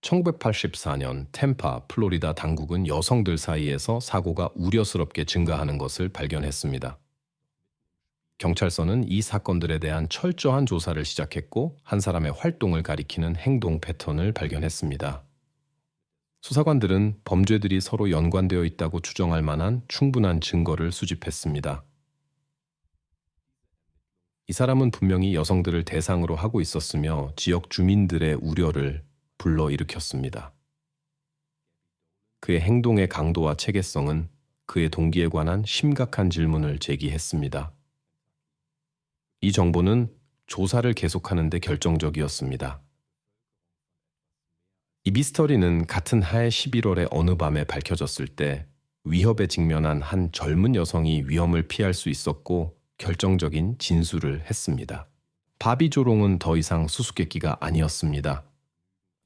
1984년 템파, 플로리다 당국은 여성들 사이에서 사고가 우려스럽게 증가하는 것을 발견했습니다. 경찰서는 이 사건들에 대한 철저한 조사를 시작했고 한 사람의 활동을 가리키는 행동 패턴을 발견했습니다. 수사관들은 범죄들이 서로 연관되어 있다고 추정할 만한 충분한 증거를 수집했습니다. 이 사람은 분명히 여성들을 대상으로 하고 있었으며 지역 주민들의 우려를 불러일으켰습니다. 그의 행동의 강도와 체계성은 그의 동기에 관한 심각한 질문을 제기했습니다. 이 정보는 조사를 계속하는 데 결정적이었습니다. 이 미스터리는 같은 해 11월의 어느 밤에 밝혀졌을 때 위협에 직면한 한 젊은 여성이 위험을 피할 수 있었고 결정적인 진술을 했습니다. 바비 조롱은 더 이상 수수께끼가 아니었습니다.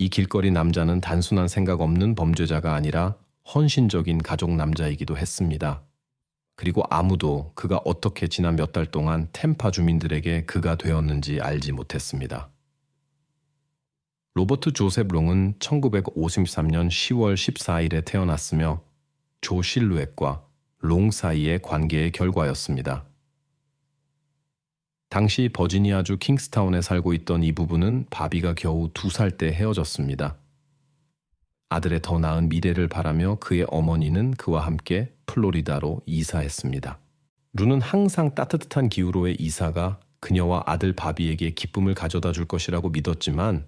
이 길거리 남자는 단순한 생각 없는 범죄자가 아니라 헌신적인 가족 남자이기도 했습니다. 그리고 아무도 그가 어떻게 지난 몇 달 동안 템파 주민들에게 그가 되었는지 알지 못했습니다. 로버트 조셉 롱은 1953년 10월 14일에 태어났으며 조 실루엣과 롱 사이의 관계의 결과였습니다. 당시 버지니아주 킹스타운에 살고 있던 이 부부는 바비가 겨우 2살 때 헤어졌습니다. 아들의 더 나은 미래를 바라며 그의 어머니는 그와 함께 플로리다로 이사했습니다. 룬은 항상 따뜻한 기후로의 이사가 그녀와 아들 바비에게 기쁨을 가져다 줄 것이라고 믿었지만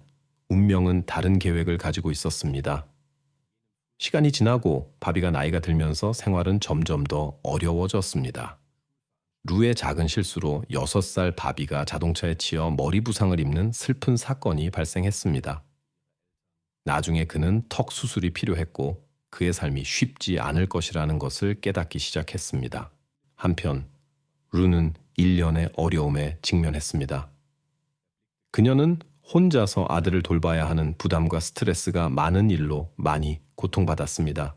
운명은 다른 계획을 가지고 있었습니다. 시간이 지나고 바비가 나이가 들면서 생활은 점점 더 어려워졌습니다. 루의 작은 실수로 6살 바비가 자동차에 치여 머리 부상을 입는 슬픈 사건이 발생했습니다. 나중에 그는 턱 수술이 필요했고 그의 삶이 쉽지 않을 것이라는 것을 깨닫기 시작했습니다. 한편 루는 일련의 어려움에 직면했습니다. 그녀는 혼자서 아들을 돌봐야 하는 부담과 스트레스가 많은 일로 많이 고통받았습니다.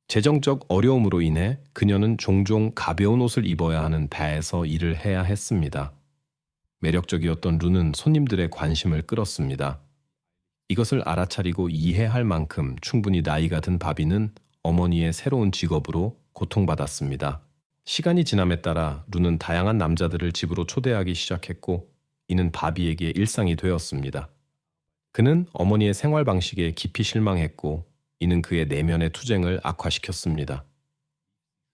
재정적 어려움으로 인해 그녀는 종종 가벼운 옷을 입어야 하는 배에서 일을 해야 했습니다. 매력적이었던 루는 손님들의 관심을 끌었습니다. 이것을 알아차리고 이해할 만큼 충분히 나이가 든 바비는 어머니의 새로운 직업으로 고통받았습니다. 시간이 지남에 따라 루는 다양한 남자들을 집으로 초대하기 시작했고 이는 바비에게 일상이 되었습니다. 그는 어머니의 생활 방식에 깊이 실망했고 이는 그의 내면의 투쟁을 악화시켰습니다.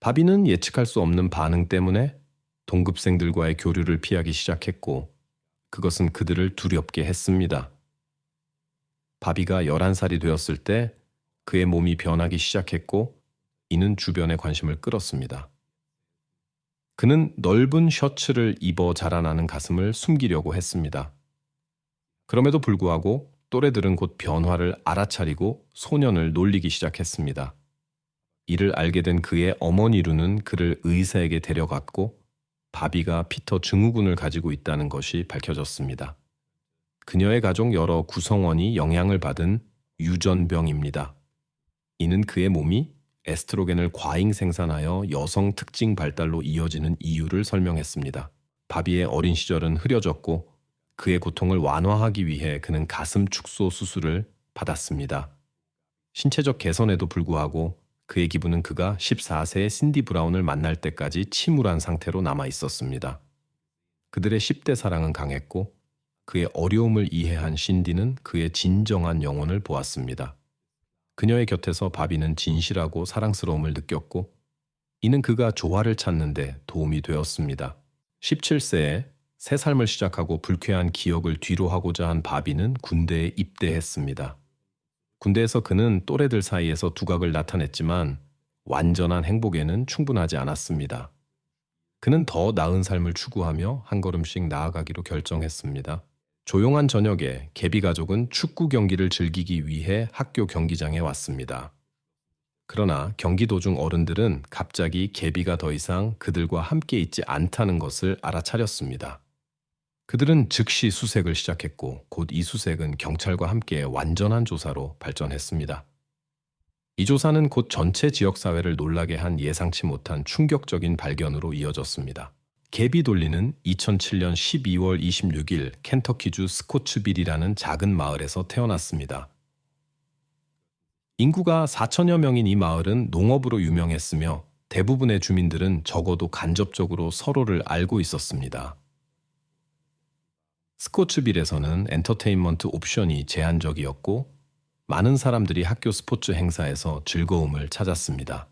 바비는 예측할 수 없는 반응 때문에 동급생들과의 교류를 피하기 시작했고 그것은 그들을 두렵게 했습니다. 바비가 11살이 되었을 때 그의 몸이 변하기 시작했고 이는 주변의 관심을 끌었습니다. 그는 넓은 셔츠를 입어 자라나는 가슴을 숨기려고 했습니다. 그럼에도 불구하고 또래들은 곧 변화를 알아차리고 소년을 놀리기 시작했습니다. 이를 알게 된 그의 어머니 루는 그를 의사에게 데려갔고 바비가 피터 증후군을 가지고 있다는 것이 밝혀졌습니다. 그녀의 가족 여러 구성원이 영향을 받은 유전병입니다. 이는 그의 몸이 에스트로겐을 과잉 생산하여 여성 특징 발달로 이어지는 이유를 설명했습니다. 바비의 어린 시절은 흐려졌고 그의 고통을 완화하기 위해 그는 가슴 축소 수술을 받았습니다. 신체적 개선에도 불구하고 그의 기분은 그가 14세의 신디 브라운을 만날 때까지 침울한 상태로 남아 있었습니다. 그들의 10대 사랑은 강했고 그의 어려움을 이해한 신디는 그의 진정한 영혼을 보았습니다. 그녀의 곁에서 바비는 진실하고 사랑스러움을 느꼈고 이는 그가 조화를 찾는 데 도움이 되었습니다. 17세에 새 삶을 시작하고 불쾌한 기억을 뒤로하고자 한 바비는 군대에 입대했습니다. 군대에서 그는 또래들 사이에서 두각을 나타냈지만 완전한 행복에는 충분하지 않았습니다. 그는 더 나은 삶을 추구하며 한 걸음씩 나아가기로 결정했습니다. 조용한 저녁에 개비 가족은 축구 경기를 즐기기 위해 학교 경기장에 왔습니다. 그러나 경기 도중 어른들은 갑자기 개비가 더 이상 그들과 함께 있지 않다는 것을 알아차렸습니다. 그들은 즉시 수색을 시작했고 곧 이 수색은 경찰과 함께 완전한 조사로 발전했습니다. 이 조사는 곧 전체 지역사회를 놀라게 한 예상치 못한 충격적인 발견으로 이어졌습니다. 개비 돌리는 2007년 12월 26일 켄터키주 스코츠빌이라는 작은 마을에서 태어났습니다. 인구가 4천여 명인 이 마을은 농업으로 유명했으며 대부분의 주민들은 적어도 간접적으로 서로를 알고 있었습니다. 스코츠빌에서는 엔터테인먼트 옵션이 제한적이었고 많은 사람들이 학교 스포츠 행사에서 즐거움을 찾았습니다.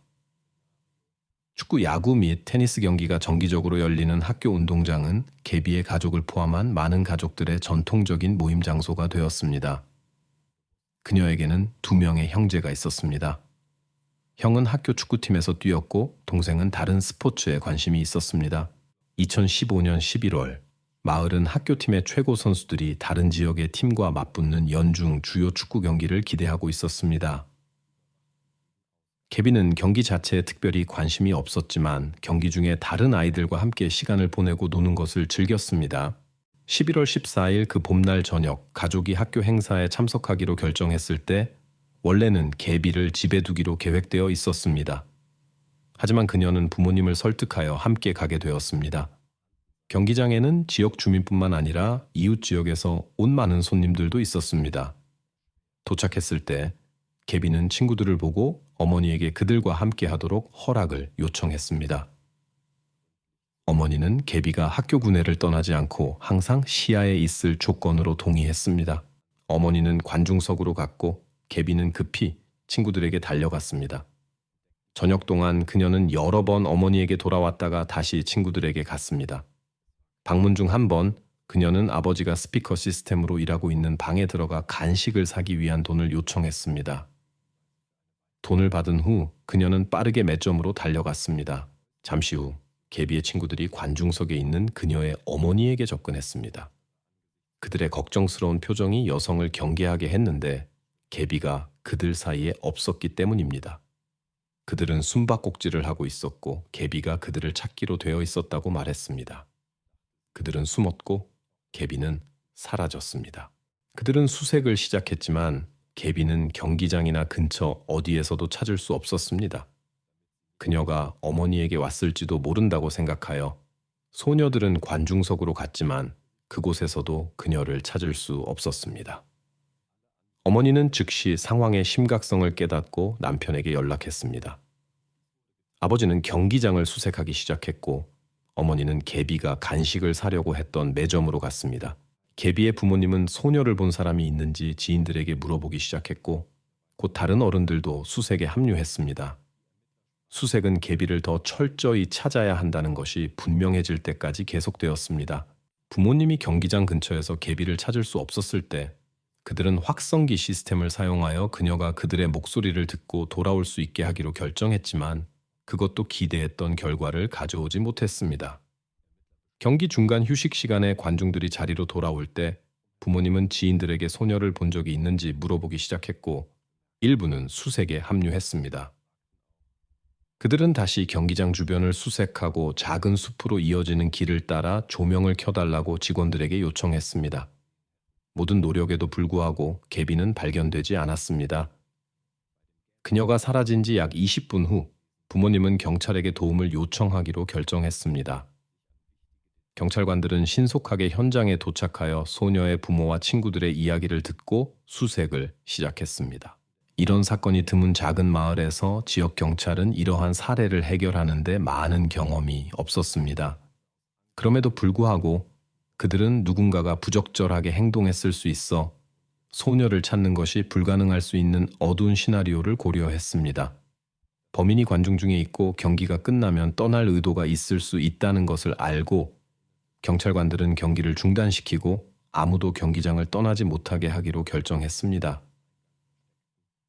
축구, 야구 및 테니스 경기가 정기적으로 열리는 학교 운동장은 개비의 가족을 포함한 많은 가족들의 전통적인 모임 장소가 되었습니다. 그녀에게는 2명의 형제가 있었습니다. 형은 학교 축구팀에서 뛰었고 동생은 다른 스포츠에 관심이 있었습니다. 2015년 11월, 마을은 학교팀의 최고 선수들이 다른 지역의 팀과 맞붙는 연중 주요 축구 경기를 기대하고 있었습니다. 케빈은 경기 자체에 특별히 관심이 없었지만 경기 중에 다른 아이들과 함께 시간을 보내고 노는 것을 즐겼습니다. 11월 14일 그 봄날 저녁, 가족이 학교 행사에 참석하기로 결정했을 때 원래는 개비를 집에 두기로 계획되어 있었습니다. 하지만 그녀는 부모님을 설득하여 함께 가게 되었습니다. 경기장에는 지역 주민뿐만 아니라 이웃 지역에서 온 많은 손님들도 있었습니다. 도착했을 때 개비는 친구들을 보고 어머니에게 그들과 함께 하도록 허락을 요청했습니다. 어머니는 개비가 학교 구내를 떠나지 않고 항상 시야에 있을 조건으로 동의했습니다. 어머니는 관중석으로 갔고 개비는 급히 친구들에게 달려갔습니다. 저녁 동안 그녀는 여러 번 어머니에게 돌아왔다가 다시 친구들에게 갔습니다. 방문 중 한 번 그녀는 아버지가 스피커 시스템으로 일하고 있는 방에 들어가 간식을 사기 위한 돈을 요청했습니다. 돈을 받은 후 그녀는 빠르게 매점으로 달려갔습니다. 잠시 후 개비의 친구들이 관중석에 있는 그녀의 어머니에게 접근했습니다. 그들의 걱정스러운 표정이 여성을 경계하게 했는데 개비가 그들 사이에 없었기 때문입니다. 그들은 숨바꼭질을 하고 있었고 개비가 그들을 찾기로 되어 있었다고 말했습니다. 그들은 숨었고 개비는 사라졌습니다. 그들은 수색을 시작했지만 개비는 경기장이나 근처 어디에서도 찾을 수 없었습니다. 그녀가 어머니에게 왔을지도 모른다고 생각하여 소녀들은 관중석으로 갔지만 그곳에서도 그녀를 찾을 수 없었습니다. 어머니는 즉시 상황의 심각성을 깨닫고 남편에게 연락했습니다. 아버지는 경기장을 수색하기 시작했고 어머니는 개비가 간식을 사려고 했던 매점으로 갔습니다. 개비의 부모님은 소녀를 본 사람이 있는지 지인들에게 물어보기 시작했고 곧 다른 어른들도 수색에 합류했습니다. 수색은 개비를 더 철저히 찾아야 한다는 것이 분명해질 때까지 계속되었습니다. 부모님이 경기장 근처에서 개비를 찾을 수 없었을 때 그들은 확성기 시스템을 사용하여 그녀가 그들의 목소리를 듣고 돌아올 수 있게 하기로 결정했지만 그것도 기대했던 결과를 가져오지 못했습니다. 경기 중간 휴식 시간에 관중들이 자리로 돌아올 때 부모님은 지인들에게 소녀를 본 적이 있는지 물어보기 시작했고 일부는 수색에 합류했습니다. 그들은 다시 경기장 주변을 수색하고 작은 숲으로 이어지는 길을 따라 조명을 켜달라고 직원들에게 요청했습니다. 모든 노력에도 불구하고 개비는 발견되지 않았습니다. 그녀가 사라진 지 약 20분 후 부모님은 경찰에게 도움을 요청하기로 결정했습니다. 경찰관들은 신속하게 현장에 도착하여 소녀의 부모와 친구들의 이야기를 듣고 수색을 시작했습니다. 이런 사건이 드문 작은 마을에서 지역 경찰은 이러한 사례를 해결하는 데 많은 경험이 없었습니다. 그럼에도 불구하고 그들은 누군가가 부적절하게 행동했을 수 있어 소녀를 찾는 것이 불가능할 수 있는 어두운 시나리오를 고려했습니다. 범인이 관중 중에 있고 경기가 끝나면 떠날 의도가 있을 수 있다는 것을 알고 경찰관들은 경기를 중단시키고 아무도 경기장을 떠나지 못하게 하기로 결정했습니다.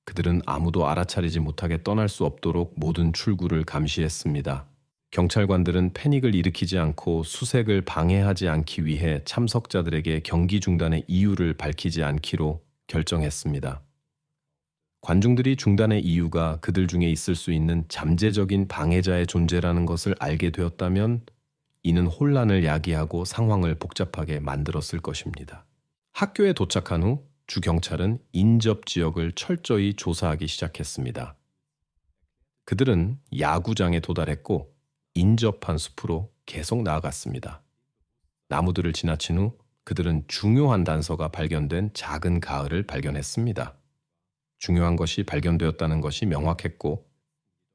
그들은 아무도 알아차리지 못하게 떠날 수 없도록 모든 출구를 감시했습니다. 경찰관들은 패닉을 일으키지 않고 수색을 방해하지 않기 위해 참석자들에게 경기 중단의 이유를 밝히지 않기로 결정했습니다. 관중들이 중단의 이유가 그들 중에 있을 수 있는 잠재적인 방해자의 존재라는 것을 알게 되었다면 이는 혼란을 야기하고 상황을 복잡하게 만들었을 것입니다. 학교에 도착한 후 주 경찰은 인접 지역을 철저히 조사하기 시작했습니다. 그들은 야구장에 도달했고 인접한 숲으로 계속 나아갔습니다. 나무들을 지나친 후 그들은 중요한 단서가 발견된 작은 가을을 발견했습니다. 중요한 것이 발견되었다는 것이 명확했고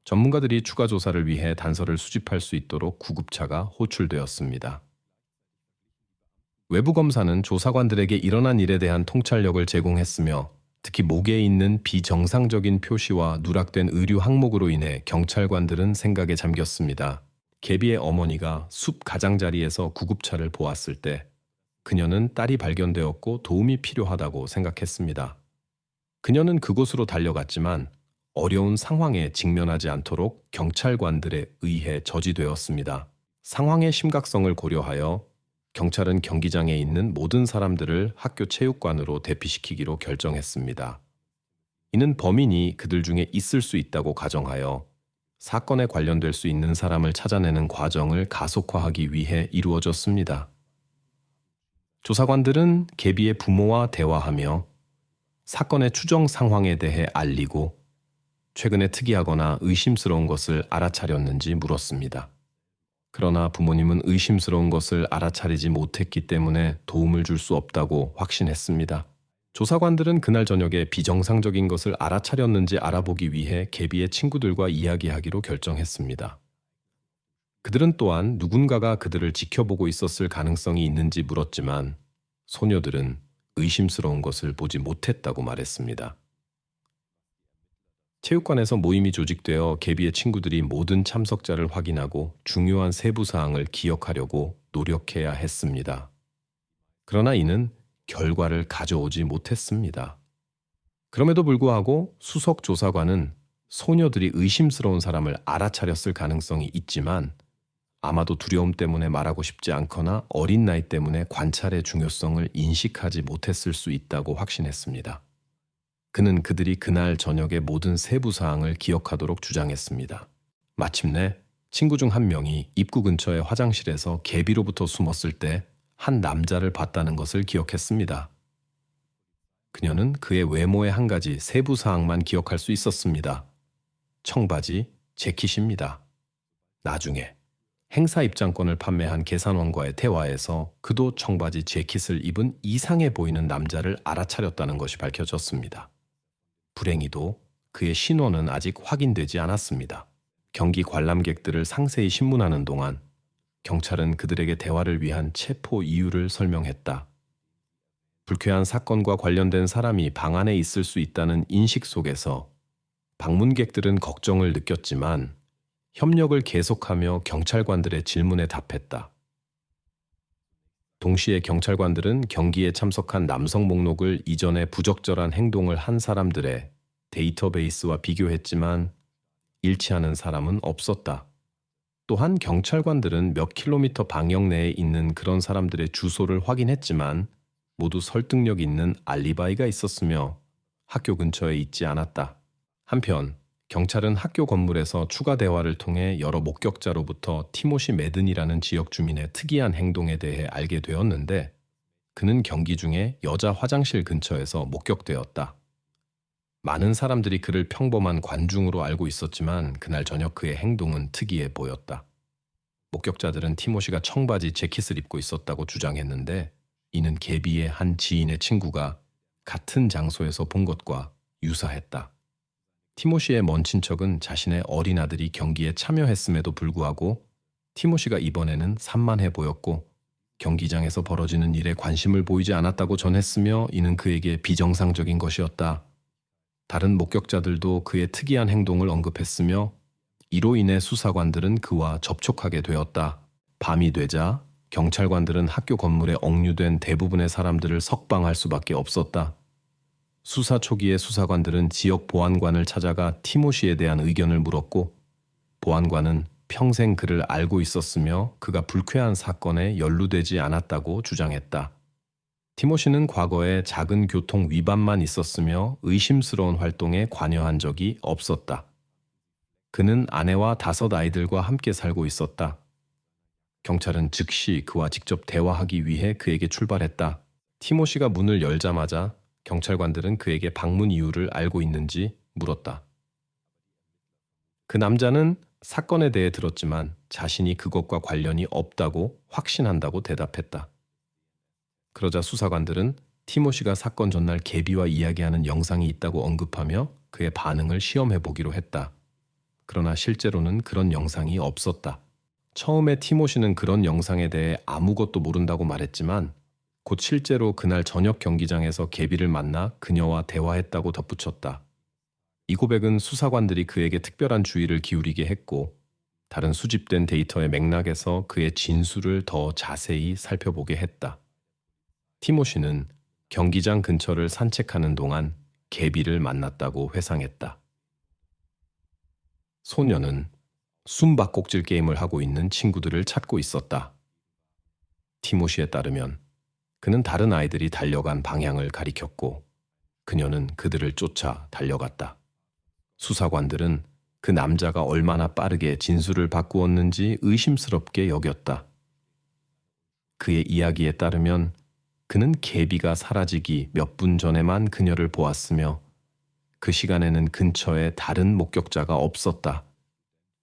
전문가들이 추가 조사를 위해 단서를 수집할 수 있도록 구급차가 호출되었습니다. 외부 검사는 조사관들에게 일어난 일에 대한 통찰력을 제공했으며 특히 목에 있는 비정상적인 표시와 누락된 의류 항목으로 인해 경찰관들은 생각에 잠겼습니다. 개비의 어머니가 숲 가장자리에서 구급차를 보았을 때 그녀는 딸이 발견되었고 도움이 필요하다고 생각했습니다. 그녀는 그곳으로 달려갔지만 어려운 상황에 직면하지 않도록 경찰관들에 의해 저지되었습니다. 상황의 심각성을 고려하여 경찰은 경기장에 있는 모든 사람들을 학교 체육관으로 대피시키기로 결정했습니다. 이는 범인이 그들 중에 있을 수 있다고 가정하여 사건에 관련될 수 있는 사람을 찾아내는 과정을 가속화하기 위해 이루어졌습니다. 조사관들은 개비의 부모와 대화하며 사건의 추정 상황에 대해 알리고 최근에 특이하거나 의심스러운 것을 알아차렸는지 물었습니다. 그러나 부모님은 의심스러운 것을 알아차리지 못했기 때문에 도움을 줄 수 없다고 확신했습니다. 조사관들은 그날 저녁에 비정상적인 것을 알아차렸는지 알아보기 위해 개비의 친구들과 이야기하기로 결정했습니다. 그들은 또한 누군가가 그들을 지켜보고 있었을 가능성이 있는지 물었지만 소녀들은 의심스러운 것을 보지 못했다고 말했습니다. 체육관에서 모임이 조직되어 개비의 친구들이 모든 참석자를 확인하고 중요한 세부 사항을 기억하려고 노력해야 했습니다. 그러나 이는 결과를 가져오지 못했습니다. 그럼에도 불구하고 수석 조사관은 소녀들이 의심스러운 사람을 알아차렸을 가능성이 있지만 아마도 두려움 때문에 말하고 싶지 않거나 어린 나이 때문에 관찰의 중요성을 인식하지 못했을 수 있다고 확신했습니다. 그는 그들이 그날 저녁의 모든 세부 사항을 기억하도록 주장했습니다. 마침내 친구 중 한 명이 입구 근처의 화장실에서 개비로부터 숨었을 때 한 남자를 봤다는 것을 기억했습니다. 그녀는 그의 외모의 한 가지 세부 사항만 기억할 수 있었습니다. 청바지, 재킷입니다. 나중에 행사 입장권을 판매한 계산원과의 대화에서 그도 청바지 재킷을 입은 이상해 보이는 남자를 알아차렸다는 것이 밝혀졌습니다. 불행히도 그의 신원은 아직 확인되지 않았습니다. 경기 관람객들을 상세히 신문하는 동안 경찰은 그들에게 대화를 위한 체포 이유를 설명했다. 불쾌한 사건과 관련된 사람이 방 안에 있을 수 있다는 인식 속에서 방문객들은 걱정을 느꼈지만 협력을 계속하며 경찰관들의 질문에 답했다. 동시에 경찰관들은 경기에 참석한 남성 목록을 이전에 부적절한 행동을 한 사람들의 데이터베이스와 비교했지만 일치하는 사람은 없었다. 또한 경찰관들은 몇 킬로미터 방역 내에 있는 그런 사람들의 주소를 확인했지만 모두 설득력 있는 알리바이가 있었으며 학교 근처에 있지 않았다. 한편 경찰은 학교 건물에서 추가 대화를 통해 여러 목격자로부터 티모시 매든이라는 지역 주민의 특이한 행동에 대해 알게 되었는데 그는 경기 중에 여자 화장실 근처에서 목격되었다. 많은 사람들이 그를 평범한 관중으로 알고 있었지만 그날 저녁 그의 행동은 특이해 보였다. 목격자들은 티모시가 청바지 재킷을 입고 있었다고 주장했는데 이는 개비의 한 지인의 친구가 같은 장소에서 본 것과 유사했다. 티모시의 먼 친척은 자신의 어린 아들이 경기에 참여했음에도 불구하고 티모시가 이번에는 산만해 보였고 경기장에서 벌어지는 일에 관심을 보이지 않았다고 전했으며 이는 그에게 비정상적인 것이었다. 다른 목격자들도 그의 특이한 행동을 언급했으며 이로 인해 수사관들은 그와 접촉하게 되었다. 밤이 되자 경찰관들은 학교 건물에 억류된 대부분의 사람들을 석방할 수밖에 없었다. 수사 초기에 수사관들은 지역 보안관을 찾아가 티모시에 대한 의견을 물었고 보안관은 평생 그를 알고 있었으며 그가 불쾌한 사건에 연루되지 않았다고 주장했다. 티모시는 과거에 작은 교통 위반만 있었으며 의심스러운 활동에 관여한 적이 없었다. 그는 아내와 5 아이들과 함께 살고 있었다. 경찰은 즉시 그와 직접 대화하기 위해 그에게 출발했다. 티모시가 문을 열자마자 경찰관들은 그에게 방문 이유를 알고 있는지 물었다. 그 남자는 사건에 대해 들었지만 자신이 그것과 관련이 없다고 확신한다고 대답했다. 그러자 수사관들은 티모시가 사건 전날 개비와 이야기하는 영상이 있다고 언급하며 그의 반응을 시험해 보기로 했다. 그러나 실제로는 그런 영상이 없었다. 처음에 티모시는 그런 영상에 대해 아무것도 모른다고 말했지만 곧 실제로 그날 저녁 경기장에서 개비를 만나 그녀와 대화했다고 덧붙였다. 이 고백은 수사관들이 그에게 특별한 주의를 기울이게 했고 다른 수집된 데이터의 맥락에서 그의 진술을 더 자세히 살펴보게 했다. 티모시는 경기장 근처를 산책하는 동안 개비를 만났다고 회상했다. 소녀는 숨바꼭질 게임을 하고 있는 친구들을 찾고 있었다. 티모시에 따르면 그는 다른 아이들이 달려간 방향을 가리켰고 그녀는 그들을 쫓아 달려갔다. 수사관들은 그 남자가 얼마나 빠르게 진술을 바꾸었는지 의심스럽게 여겼다. 그의 이야기에 따르면 그는 개비가 사라지기 몇 분 전에만 그녀를 보았으며 그 시간에는 근처에 다른 목격자가 없었다.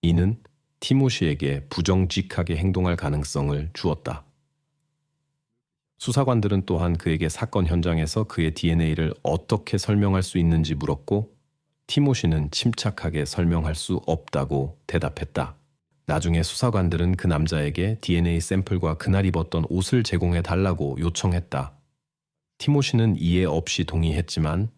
이는 티모시에게 부정직하게 행동할 가능성을 주었다. 수사관들은 또한 그에게 사건 현장에서 그의 DNA를 어떻게 설명할 수 있는지 물었고 티모시는 침착하게 설명할 수 없다고 대답했다. 나중에 수사관들은 그 남자에게 DNA 샘플과 그날 입었던 옷을 제공해 달라고 요청했다. 티모시는 이해 없이 동의했지만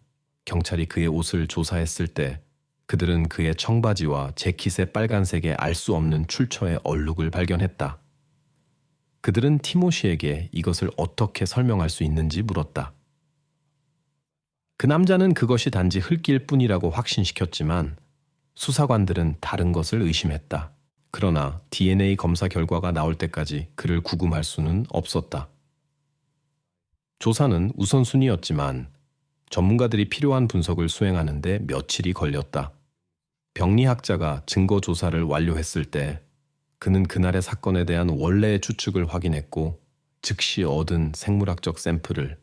경찰이 그의 옷을 조사했을 때 그들은 그의 청바지와 재킷의 빨간색에 알 수 없는 출처의 얼룩을 발견했다. 그들은 티모시에게 이것을 어떻게 설명할 수 있는지 물었다. 그 남자는 그것이 단지 흙일 뿐이라고 확신시켰지만 수사관들은 다른 것을 의심했다. 그러나 DNA 검사 결과가 나올 때까지 그를 구금할 수는 없었다. 조사는 우선순위였지만 전문가들이 필요한 분석을 수행하는 데 며칠이 걸렸다. 병리학자가 증거 조사를 완료했을 때 그는 그날의 사건에 대한 원래의 추측을 확인했고 즉시 얻은 생물학적 샘플을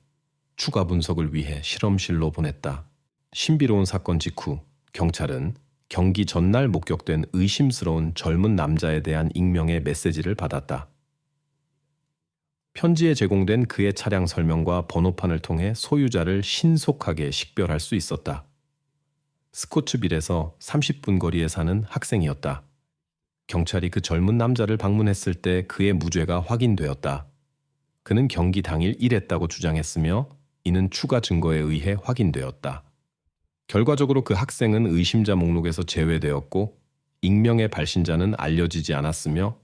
추가 분석을 위해 실험실로 보냈다. 신비로운 사건 직후 경찰은 경기 전날 목격된 의심스러운 젊은 남자에 대한 익명의 메시지를 받았다. 편지에 제공된 그의 차량 설명과 번호판을 통해 소유자를 신속하게 식별할 수 있었다. 스코츠빌에서 30분 거리에 사는 학생이었다. 경찰이 그 젊은 남자를 방문했을 때 그의 무죄가 확인되었다. 그는 경기 당일 일했다고 주장했으며 이는 추가 증거에 의해 확인되었다. 결과적으로 그 학생은 의심자 목록에서 제외되었고 익명의 발신자는 알려지지 않았으며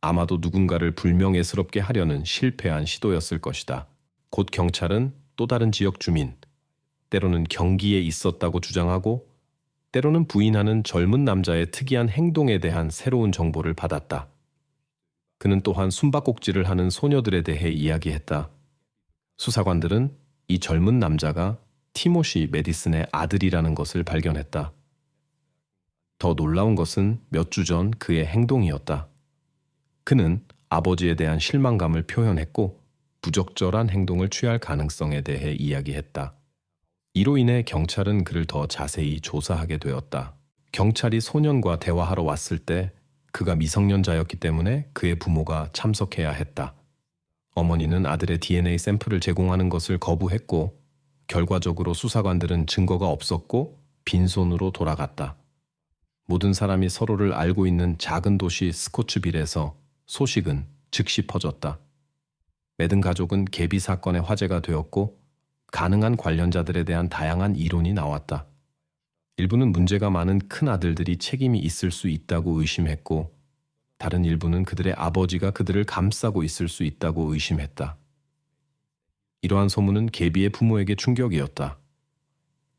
아마도 누군가를 불명예스럽게 하려는 실패한 시도였을 것이다. 곧 경찰은 또 다른 지역 주민, 때로는 경기에 있었다고 주장하고 때로는 부인하는 젊은 남자의 특이한 행동에 대한 새로운 정보를 받았다. 그는 또한 숨바꼭질을 하는 소녀들에 대해 이야기했다. 수사관들은 이 젊은 남자가 티모시 메디슨의 아들이라는 것을 발견했다. 더 놀라운 것은 몇 주 전 그의 행동이었다. 그는 아버지에 대한 실망감을 표현했고 부적절한 행동을 취할 가능성에 대해 이야기했다. 이로 인해 경찰은 그를 더 자세히 조사하게 되었다. 경찰이 소년과 대화하러 왔을 때 그가 미성년자였기 때문에 그의 부모가 참석해야 했다. 어머니는 아들의 DNA 샘플을 제공하는 것을 거부했고 결과적으로 수사관들은 증거가 없었고 빈손으로 돌아갔다. 모든 사람이 서로를 알고 있는 작은 도시 스코츠빌에서 소식은 즉시 퍼졌다. 매든 가족은 개비 사건의 화제가 되었고 가능한 관련자들에 대한 다양한 이론이 나왔다. 일부는 문제가 많은 큰 아들들이 책임이 있을 수 있다고 의심했고 다른 일부는 그들의 아버지가 그들을 감싸고 있을 수 있다고 의심했다. 이러한 소문은 개비의 부모에게 충격이었다.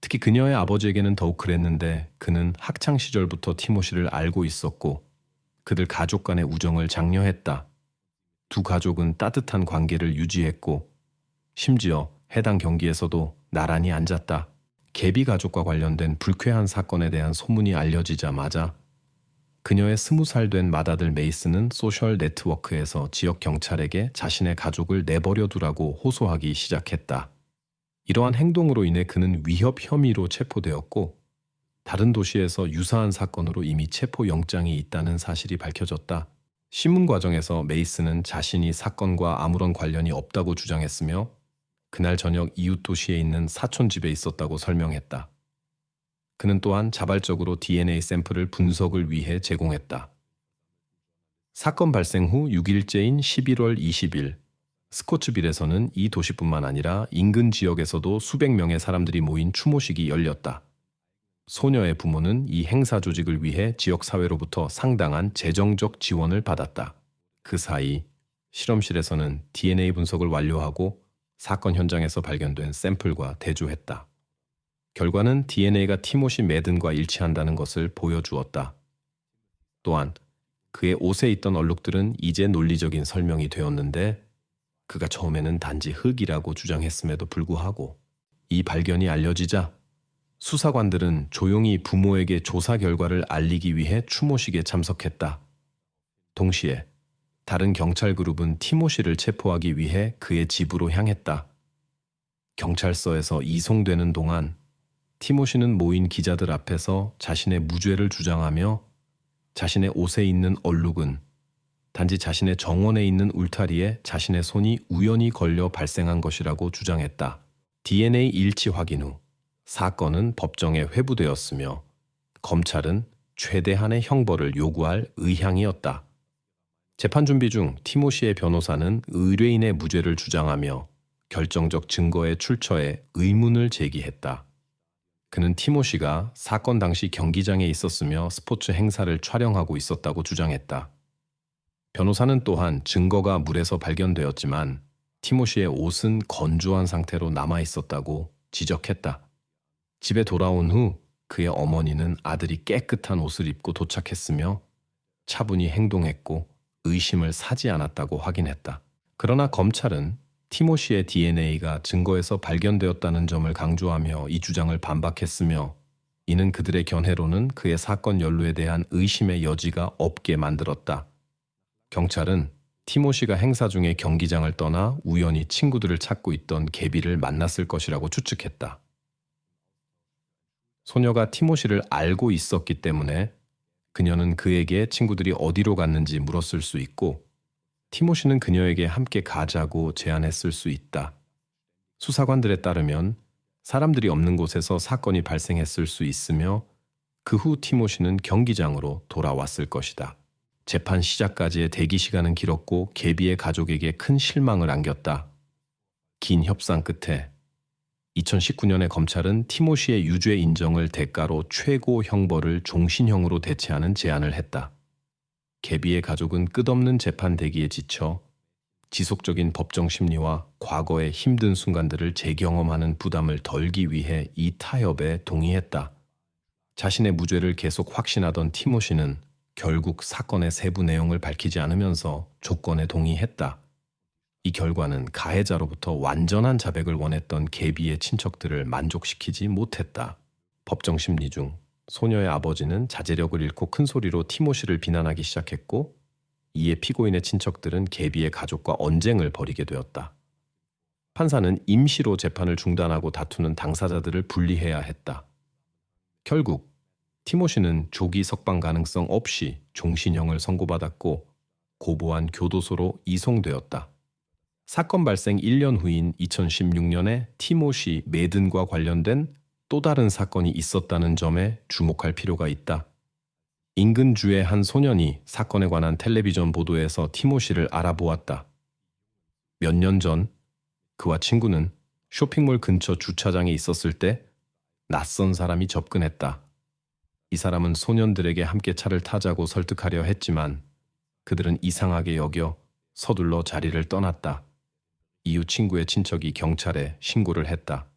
특히 그녀의 아버지에게는 더욱 그랬는데 그는 학창 시절부터 티모시를 알고 있었고 그들 가족 간의 우정을 장려했다. 두 가족은 따뜻한 관계를 유지했고 심지어 해당 경기에서도 나란히 앉았다. 개비 가족과 관련된 불쾌한 사건에 대한 소문이 알려지자마자 그녀의 20살 된 맏아들 메이슨은 소셜 네트워크에서 지역 경찰에게 자신의 가족을 내버려 두라고 호소하기 시작했다. 이러한 행동으로 인해 그는 위협 혐의로 체포되었고 다른 도시에서 유사한 사건으로 이미 체포 영장이 있다는 사실이 밝혀졌다. 신문 과정에서 메이슨은 자신이 사건과 아무런 관련이 없다고 주장했으며 그날 저녁 이웃 도시에 있는 사촌 집에 있었다고 설명했다. 그는 또한 자발적으로 DNA 샘플을 분석을 위해 제공했다. 사건 발생 후 6일째인 11월 20일, 스코츠빌에서는 이 도시뿐만 아니라 인근 지역에서도 수백 명의 사람들이 모인 추모식이 열렸다. 소녀의 부모는 이 행사 조직을 위해 지역사회로부터 상당한 재정적 지원을 받았다. 그 사이 실험실에서는 DNA 분석을 완료하고 사건 현장에서 발견된 샘플과 대조했다. 결과는 DNA가 티모시 매든과 일치한다는 것을 보여주었다. 또한 그의 옷에 있던 얼룩들은 이제 논리적인 설명이 되었는데 그가 처음에는 단지 흙이라고 주장했음에도 불구하고 이 발견이 알려지자 수사관들은 조용히 부모에게 조사 결과를 알리기 위해 추모식에 참석했다. 동시에 다른 경찰 그룹은 티모시를 체포하기 위해 그의 집으로 향했다. 경찰서에서 이송되는 동안 티모시는 모인 기자들 앞에서 자신의 무죄를 주장하며 자신의 옷에 있는 얼룩은 단지 자신의 정원에 있는 울타리에 자신의 손이 우연히 걸려 발생한 것이라고 주장했다. DNA 일치 확인 후 사건은 법정에 회부되었으며 검찰은 최대한의 형벌을 요구할 의향이었다. 재판 준비 중 티모시의 변호사는 의뢰인의 무죄를 주장하며 결정적 증거의 출처에 의문을 제기했다. 그는 티모시가 사건 당시 경기장에 있었으며 스포츠 행사를 촬영하고 있었다고 주장했다. 변호사는 또한 증거가 물에서 발견되었지만 티모시의 옷은 건조한 상태로 남아 있었다고 지적했다. 집에 돌아온 후 그의 어머니는 아들이 깨끗한 옷을 입고 도착했으며 차분히 행동했고 의심을 사지 않았다고 확인했다. 그러나 검찰은 티모시의 DNA가 증거에서 발견되었다는 점을 강조하며 이 주장을 반박했으며 이는 그들의 견해로는 그의 사건 연루에 대한 의심의 여지가 없게 만들었다. 경찰은 티모시가 행사 중에 경기장을 떠나 우연히 친구들을 찾고 있던 개비를 만났을 것이라고 추측했다. 소녀가 티모시를 알고 있었기 때문에 그녀는 그에게 친구들이 어디로 갔는지 물었을 수 있고 티모시는 그녀에게 함께 가자고 제안했을 수 있다. 수사관들에 따르면 사람들이 없는 곳에서 사건이 발생했을 수 있으며 그 후 티모시는 경기장으로 돌아왔을 것이다. 재판 시작까지의 대기 시간은 길었고 개비의 가족에게 큰 실망을 안겼다. 긴 협상 끝에 2019년에 검찰은 티모시의 유죄 인정을 대가로 최고 형벌을 종신형으로 대체하는 제안을 했다. 개비의 가족은 끝없는 재판 대기에 지쳐 지속적인 법정 심리와 과거의 힘든 순간들을 재경험하는 부담을 덜기 위해 이 타협에 동의했다. 자신의 무죄를 계속 확신하던 티모시는 결국 사건의 세부 내용을 밝히지 않으면서 조건에 동의했다. 이 결과는 가해자로부터 완전한 자백을 원했던 개비의 친척들을 만족시키지 못했다. 법정 심리 중 소녀의 아버지는 자제력을 잃고 큰 소리로 티모시를 비난하기 시작했고 이에 피고인의 친척들은 개비의 가족과 언쟁을 벌이게 되었다. 판사는 임시로 재판을 중단하고 다투는 당사자들을 분리해야 했다. 결국 티모시는 조기 석방 가능성 없이 종신형을 선고받았고 고보안 교도소로 이송되었다. 사건 발생 1년 후인 2016년에 티모시 매든과 관련된 또 다른 사건이 있었다는 점에 주목할 필요가 있다. 인근 주의 한 소년이 사건에 관한 텔레비전 보도에서 티모시를 알아보았다. 몇 년 전 그와 친구는 쇼핑몰 근처 주차장에 있었을 때 낯선 사람이 접근했다. 이 사람은 소년들에게 함께 차를 타자고 설득하려 했지만 그들은 이상하게 여겨 서둘러 자리를 떠났다. 이후 친구의 친척이 경찰에 신고를 했다.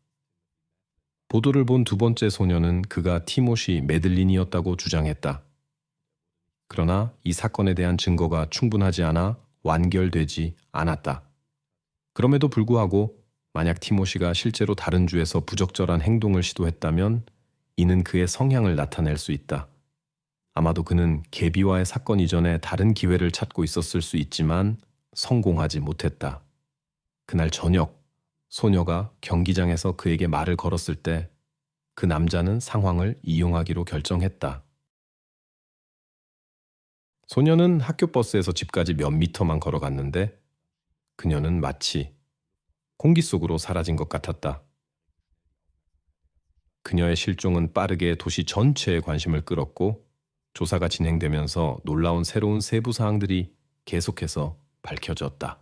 보도를 본 두 번째 소년은 그가 티모시 메들린이었다고 주장했다. 그러나 이 사건에 대한 증거가 충분하지 않아 완결되지 않았다. 그럼에도 불구하고 만약 티모시가 실제로 다른 주에서 부적절한 행동을 시도했다면 이는 그의 성향을 나타낼 수 있다. 아마도 그는 개비와의 사건 이전에 다른 기회를 찾고 있었을 수 있지만 성공하지 못했다. 그날 저녁 소녀가 경기장에서 그에게 말을 걸었을 때 그 남자는 상황을 이용하기로 결정했다. 소녀는 학교 버스에서 집까지 몇 미터만 걸어갔는데 그녀는 마치 공기 속으로 사라진 것 같았다. 그녀의 실종은 빠르게 도시 전체의 관심을 끌었고 조사가 진행되면서 놀라운 새로운 세부 사항들이 계속해서 밝혀졌다.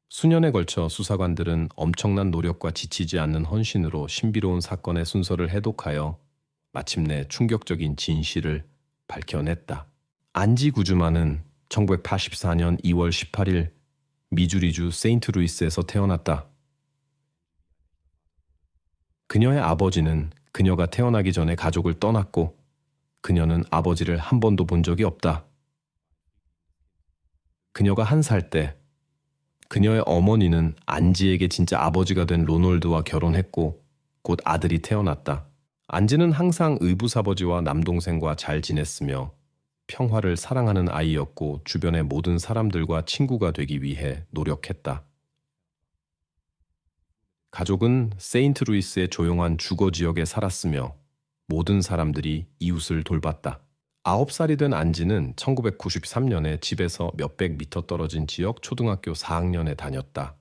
수년에 걸쳐 수사관들은 엄청난 노력과 지치지 않는 헌신으로 신비로운 사건의 순서를 해독하여 마침내 충격적인 진실을 밝혀냈다. 안지 구즈만은 1984년 2월 18일 미주리주 세인트루이스에서 태어났다. 그녀의 아버지는 그녀가 태어나기 전에 가족을 떠났고 그녀는 아버지를 한 번도 본 적이 없다. 그녀가 1살 때 그녀의 어머니는 안지에게 진짜 아버지가 된 로널드와 결혼했고 곧 아들이 태어났다. 안지는 항상 의붓아버지와 남동생과 잘 지냈으며 평화를 사랑하는 아이였고 주변의 모든 사람들과 친구가 되기 위해 노력했다. 가족은 세인트루이스의 조용한 주거 지역에 살았으며 모든 사람들이 이웃을 돌봤다. 9살이 된 안지는 1993년에 집에서 몇백 미터 떨어진 지역 초등학교 4학년에 다녔다.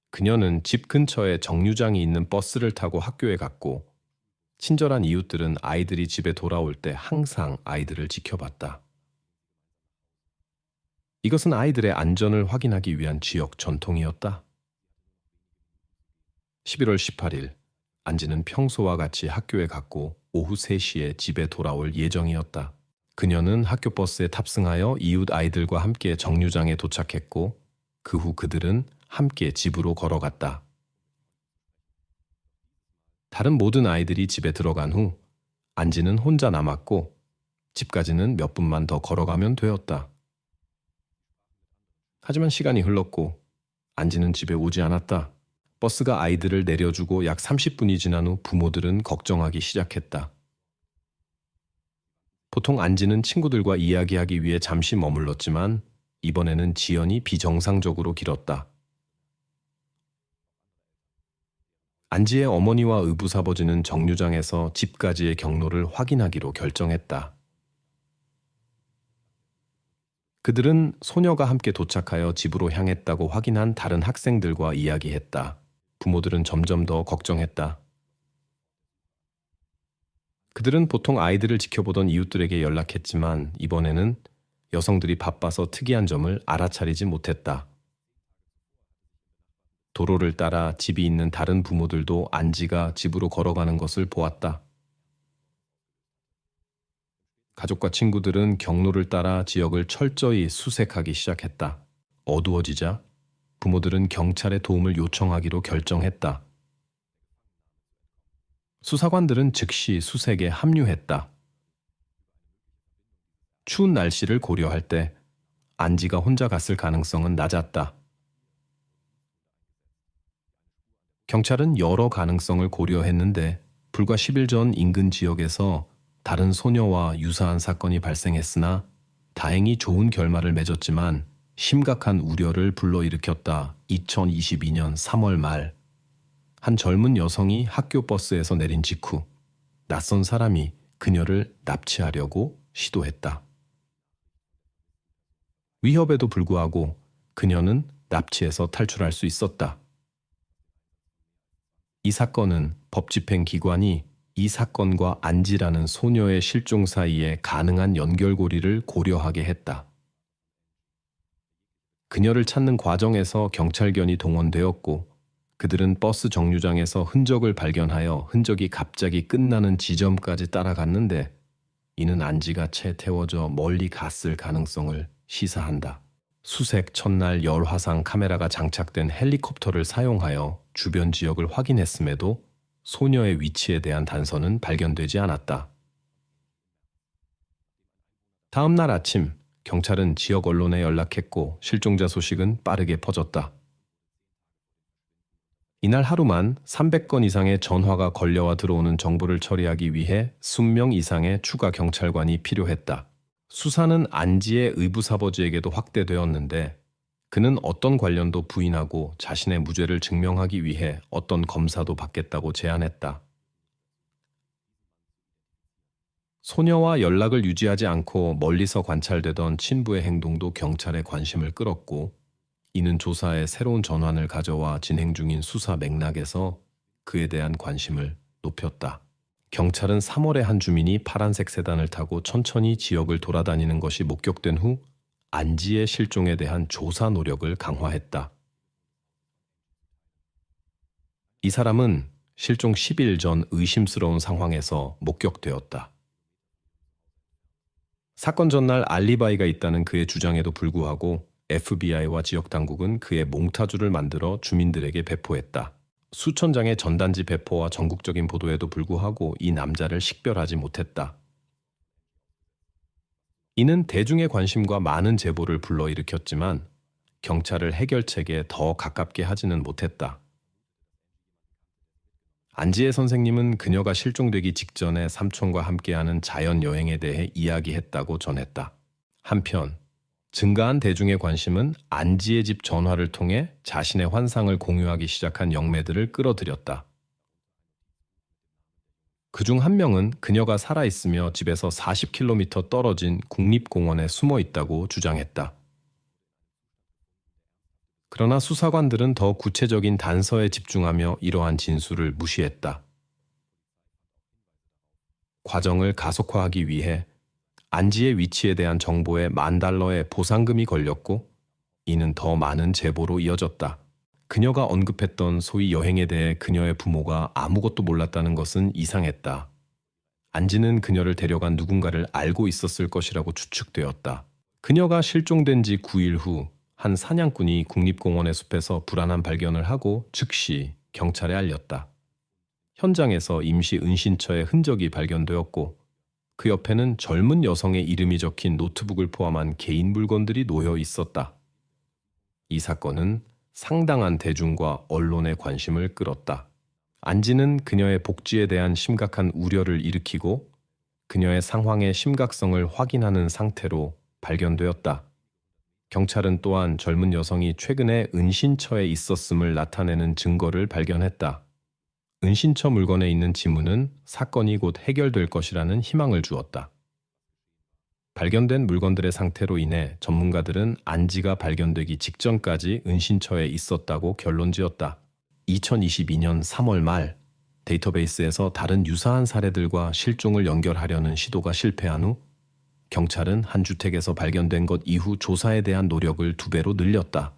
그녀는 집 근처에 정류장이 있는 버스를 타고 학교에 갔고 친절한 이웃들은 아이들이 집에 돌아올 때 항상 아이들을 지켜봤다. 이것은 아이들의 안전을 확인하기 위한 지역 전통이었다. 11월 18일, 안지는 평소와 같이 학교에 갔고 오후 3시에 집에 돌아올 예정이었다. 그녀는 학교 버스에 탑승하여 이웃 아이들과 함께 정류장에 도착했고 그 후 그들은 함께 집으로 걸어갔다. 다른 모든 아이들이 집에 들어간 후 안지는 혼자 남았고 집까지는 몇 분만 더 걸어가면 되었다. 하지만 시간이 흘렀고 안지는 집에 오지 않았다. 버스가 아이들을 내려주고 약 30분이 지난 후 부모들은 걱정하기 시작했다. 보통 안지는 친구들과 이야기하기 위해 잠시 머물렀지만 이번에는 지연이 비정상적으로 길었다. 안지의 어머니와 의붓아버지는 정류장에서 집까지의 경로를 확인하기로 결정했다. 그들은 소녀가 함께 도착하여 집으로 향했다고 확인한 다른 학생들과 이야기했다. 부모들은 점점 더 걱정했다. 그들은 보통 아이들을 지켜보던 이웃들에게 연락했지만 이번에는 여성들이 바빠서 특이한 점을 알아차리지 못했다. 도로를 따라 집이 있는 다른 부모들도 안지가 집으로 걸어가는 것을 보았다. 가족과 친구들은 경로를 따라 지역을 철저히 수색하기 시작했다. 어두워지자 부모들은 경찰의 도움을 요청하기로 결정했다. 수사관들은 즉시 수색에 합류했다. 추운 날씨를 고려할 때 안지가 혼자 갔을 가능성은 낮았다. 경찰은 여러 가능성을 고려했는데 불과 10일 전 인근 지역에서 다른 소녀와 유사한 사건이 발생했으나 다행히 좋은 결말을 맺었지만 심각한 우려를 불러일으켰다. 2022년 3월 말, 한 젊은 여성이 학교 버스에서 내린 직후 낯선 사람이 그녀를 납치하려고 시도했다. 위협에도 불구하고 그녀는 납치해서 탈출할 수 있었다. 이 사건은 법집행기관이 이 사건과 안지라는 소녀의 실종 사이에 가능한 연결고리를 고려하게 했다. 그녀를 찾는 과정에서 경찰견이 동원되었고 그들은 버스 정류장에서 흔적을 발견하여 흔적이 갑자기 끝나는 지점까지 따라갔는데 이는 안지가 채 태워져 멀리 갔을 가능성을 시사한다. 수색 첫날 열화상 카메라가 장착된 헬리콥터를 사용하여 주변 지역을 확인했음에도 소녀의 위치에 대한 단서는 발견되지 않았다. 다음 날 아침, 경찰은 지역 언론에 연락했고 실종자 소식은 빠르게 퍼졌다. 이날 하루만 300건 이상의 전화가 걸려와 들어오는 정보를 처리하기 위해 20명 이상의 추가 경찰관이 필요했다. 수사는 안지의 의붓아버지에게도 확대되었는데 그는 어떤 관련도 부인하고 자신의 무죄를 증명하기 위해 어떤 검사도 받겠다고 제안했다. 소녀와 연락을 유지하지 않고 멀리서 관찰되던 친부의 행동도 경찰의 관심을 끌었고, 이는 조사에 새로운 전환을 가져와 진행 중인 수사 맥락에서 그에 대한 관심을 높였다. 경찰은 3월에 한 주민이 파란색 세단을 타고 천천히 지역을 돌아다니는 것이 목격된 후 안지의 실종에 대한 조사 노력을 강화했다. 이 사람은 실종 10일 전 의심스러운 상황에서 목격되었다. 사건 전날 알리바이가 있다는 그의 주장에도 불구하고 FBI와 지역 당국은 그의 몽타주를 만들어 주민들에게 배포했다. 수천 장의 전단지 배포와 전국적인 보도에도 불구하고 이 남자를 식별하지 못했다. 이는 대중의 관심과 많은 제보를 불러일으켰지만 경찰을 해결책에 더 가깝게 하지는 못했다. 안지혜 선생님은 그녀가 실종되기 직전에 삼촌과 함께하는 자연 여행에 대해 이야기했다고 전했다. 한편 증가한 대중의 관심은 안지의 집 전화를 통해 자신의 환상을 공유하기 시작한 영매들을 끌어들였다. 그중 한 명은 그녀가 살아있으며 집에서 40km 떨어진 국립공원에 숨어 있다고 주장했다. 그러나 수사관들은 더 구체적인 단서에 집중하며 이러한 진술을 무시했다. 과정을 가속화하기 위해 안지의 위치에 대한 정보에 $10,000의 보상금이 걸렸고, 이는 더 많은 제보로 이어졌다. 그녀가 언급했던 소위 여행에 대해 그녀의 부모가 아무것도 몰랐다는 것은 이상했다. 안지는 그녀를 데려간 누군가를 알고 있었을 것이라고 추측되었다. 그녀가 실종된 지 9일 후 한 사냥꾼이 국립공원의 숲에서 불안한 발견을 하고 즉시 경찰에 알렸다. 현장에서 임시 은신처의 흔적이 발견되었고, 그 옆에는 젊은 여성의 이름이 적힌 노트북을 포함한 개인 물건들이 놓여 있었다. 이 사건은 상당한 대중과 언론의 관심을 끌었다. 안지는 그녀의 복지에 대한 심각한 우려를 일으키고 그녀의 상황의 심각성을 확인하는 상태로 발견되었다. 경찰은 또한 젊은 여성이 최근에 은신처에 있었음을 나타내는 증거를 발견했다. 은신처 물건에 있는 지문은 사건이 곧 해결될 것이라는 희망을 주었다. 발견된 물건들의 상태로 인해 전문가들은 안지가 발견되기 직전까지 은신처에 있었다고 결론지었다. 2022년 3월 말 데이터베이스에서 다른 유사한 사례들과 실종을 연결하려는 시도가 실패한 후 경찰은 한 주택에서 발견된 것 이후 조사에 대한 노력을 2배로 늘렸다.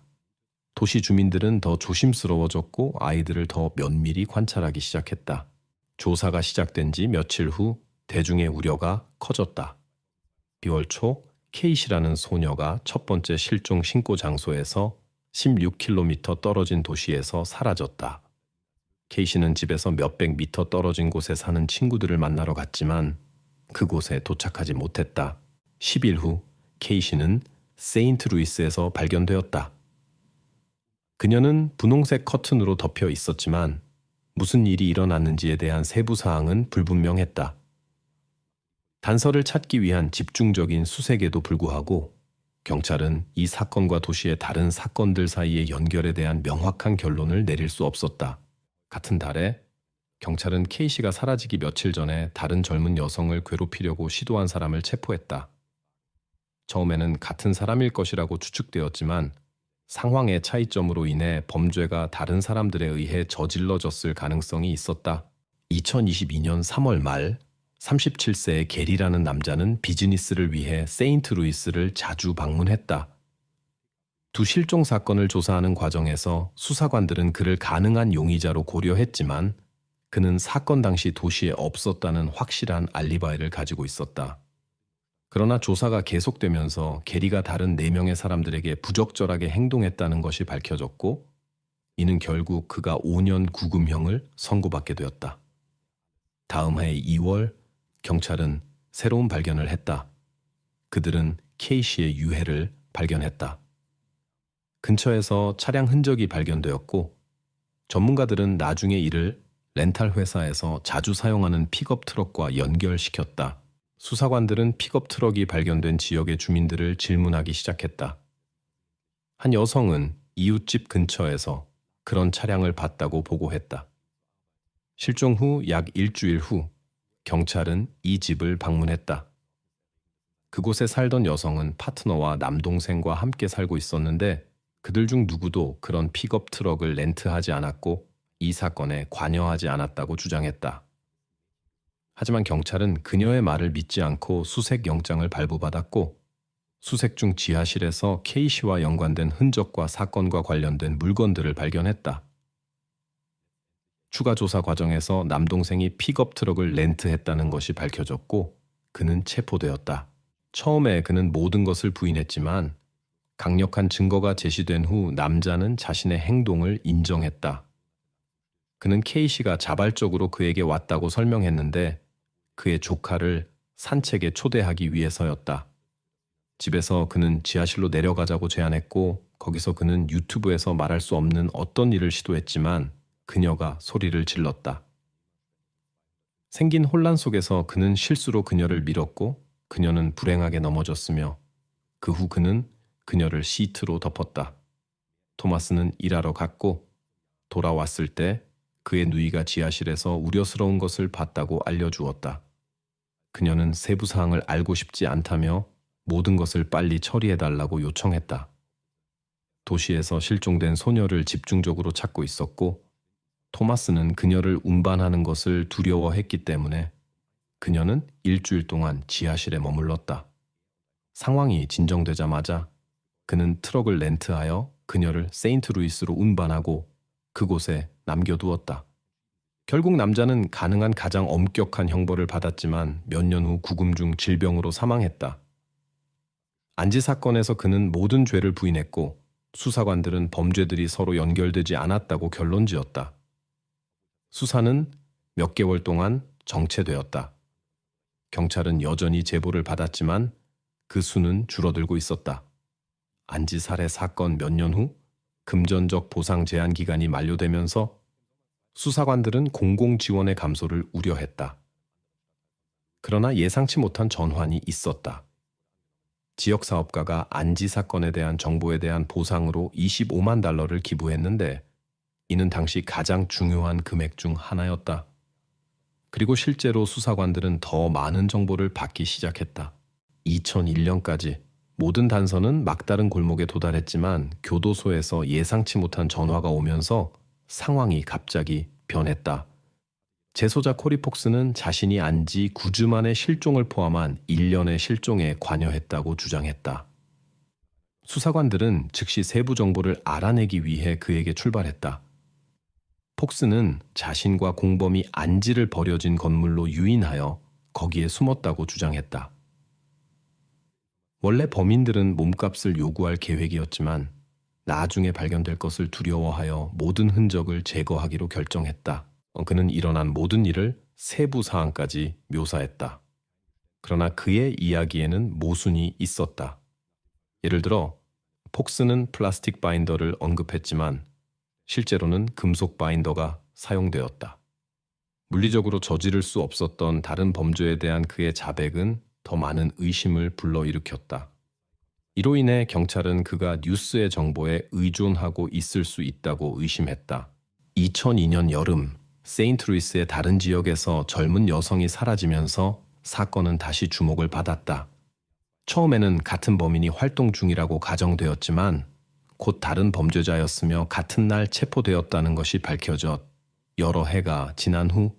도시 주민들은 더 조심스러워졌고 아이들을 더 면밀히 관찰하기 시작했다. 조사가 시작된 지 며칠 후 대중의 우려가 커졌다. 10월 초 케이시라는 소녀가 첫 번째 실종 신고 장소에서 16km 떨어진 도시에서 사라졌다. 케이시는 집에서 몇백 미터 떨어진 곳에 사는 친구들을 만나러 갔지만 그곳에 도착하지 못했다. 10일 후 케이시는 세인트루이스에서 발견되었다. 그녀는 분홍색 커튼으로 덮여 있었지만 무슨 일이 일어났는지에 대한 세부 사항은 불분명했다. 단서를 찾기 위한 집중적인 수색에도 불구하고 경찰은 이 사건과 도시의 다른 사건들 사이의 연결에 대한 명확한 결론을 내릴 수 없었다. 같은 달에 경찰은 케이시가 사라지기 며칠 전에 다른 젊은 여성을 괴롭히려고 시도한 사람을 체포했다. 처음에는 같은 사람일 것이라고 추측되었지만 상황의 차이점으로 인해 범죄가 다른 사람들에 의해 저질러졌을 가능성이 있었다. 2022년 3월 말 37세의 게리라는 남자는 비즈니스를 위해 세인트루이스를 자주 방문했다. 두 실종 사건을 조사하는 과정에서 수사관들은 그를 가능한 용의자로 고려했지만 그는 사건 당시 도시에 없었다는 확실한 알리바이를 가지고 있었다. 그러나 조사가 계속되면서 게리가 다른 4명의 사람들에게 부적절하게 행동했다는 것이 밝혀졌고 이는 결국 그가 5년 구금형을 선고받게 되었다. 다음 해 2월 경찰은 새로운 발견을 했다. 그들은 케이시의 유해를 발견했다. 근처에서 차량 흔적이 발견되었고 전문가들은 나중에 이를 렌탈 회사에서 자주 사용하는 픽업 트럭과 연결시켰다. 수사관들은 픽업 트럭이 발견된 지역의 주민들을 질문하기 시작했다. 한 여성은 이웃집 근처에서 그런 차량을 봤다고 보고했다. 실종 후 약 일주일 후 경찰은 이 집을 방문했다. 그곳에 살던 여성은 파트너와 남동생과 함께 살고 있었는데 그들 중 누구도 그런 픽업 트럭을 렌트하지 않았고 이 사건에 관여하지 않았다고 주장했다. 하지만 경찰은 그녀의 말을 믿지 않고 수색 영장을 발부받았고 수색 중 지하실에서 K씨와 연관된 흔적과 사건과 관련된 물건들을 발견했다. 추가 조사 과정에서 남동생이 픽업 트럭을 렌트했다는 것이 밝혀졌고 그는 체포되었다. 처음에 그는 모든 것을 부인했지만 강력한 증거가 제시된 후 남자는 자신의 행동을 인정했다. 그는 K씨가 자발적으로 그에게 왔다고 설명했는데 그의 조카를 산책에 초대하기 위해서였다. 집에서 그는 지하실로 내려가자고 제안했고 거기서 그는 유튜브에서 말할 수 없는 어떤 일을 시도했지만 그녀가 소리를 질렀다. 생긴 혼란 속에서 그는 실수로 그녀를 밀었고 그녀는 불행하게 넘어졌으며 그 후 그는 그녀를 시트로 덮었다. 토마스는 일하러 갔고 돌아왔을 때 그의 누이가 지하실에서 우려스러운 것을 봤다고 알려주었다. 그녀는 세부 사항을 알고 싶지 않다며 모든 것을 빨리 처리해달라고 요청했다. 도시에서 실종된 소녀를 집중적으로 찾고 있었고 토마스는 그녀를 운반하는 것을 두려워했기 때문에 그녀는 일주일 동안 지하실에 머물렀다. 상황이 진정되자마자 그는 트럭을 렌트하여 그녀를 세인트루이스로 운반하고 그곳에 남겨두었다. 결국 남자는 가능한 가장 엄격한 형벌을 받았지만 몇 년 후 구금 중 질병으로 사망했다. 안지 사건에서 그는 모든 죄를 부인했고 수사관들은 범죄들이 서로 연결되지 않았다고 결론지었다. 수사는 몇 개월 동안 정체되었다. 경찰은 여전히 제보를 받았지만 그 수는 줄어들고 있었다. 안지 살해 사건 몇 년 후 금전적 보상 제한 기간이 만료되면서 수사관들은 공공 지원의 감소를 우려했다. 그러나 예상치 못한 전환이 있었다. 지역 사업가가 안지 사건에 대한 정보에 대한 보상으로 $25만 기부했는데 이는 당시 가장 중요한 금액 중 하나였다. 그리고 실제로 수사관들은 더 많은 정보를 받기 시작했다. 2001년까지 모든 단서는 막다른 골목에 도달했지만 교도소에서 예상치 못한 전화가 오면서 상황이 갑자기 변했다. 재소자 코리 폭스는 자신이 안지 9주 만의 실종을 포함한 1년의 실종에 관여했다고 주장했다. 수사관들은 즉시 세부 정보를 알아내기 위해 그에게 출발했다. 폭스는 자신과 공범이 안지를 버려진 건물로 유인하여 거기에 숨었다고 주장했다. 원래 범인들은 몸값을 요구할 계획이었지만 나중에 발견될 것을 두려워하여 모든 흔적을 제거하기로 결정했다. 그는 일어난 모든 일을 세부 사항까지 묘사했다. 그러나 그의 이야기에는 모순이 있었다. 예를 들어 폭스는 플라스틱 바인더를 언급했지만 실제로는 금속 바인더가 사용되었다. 물리적으로 저지를 수 없었던 다른 범죄에 대한 그의 자백은 더 많은 의심을 불러일으켰다. 이로 인해 경찰은 그가 뉴스의 정보에 의존하고 있을 수 있다고 의심했다. 2002년 여름 세인트루이스의 다른 지역에서 젊은 여성이 사라지면서 사건은 다시 주목을 받았다. 처음에는 같은 범인이 활동 중이라고 가정되었지만 곧 다른 범죄자였으며 같은 날 체포되었다는 것이 밝혀져 여러 해가 지난 후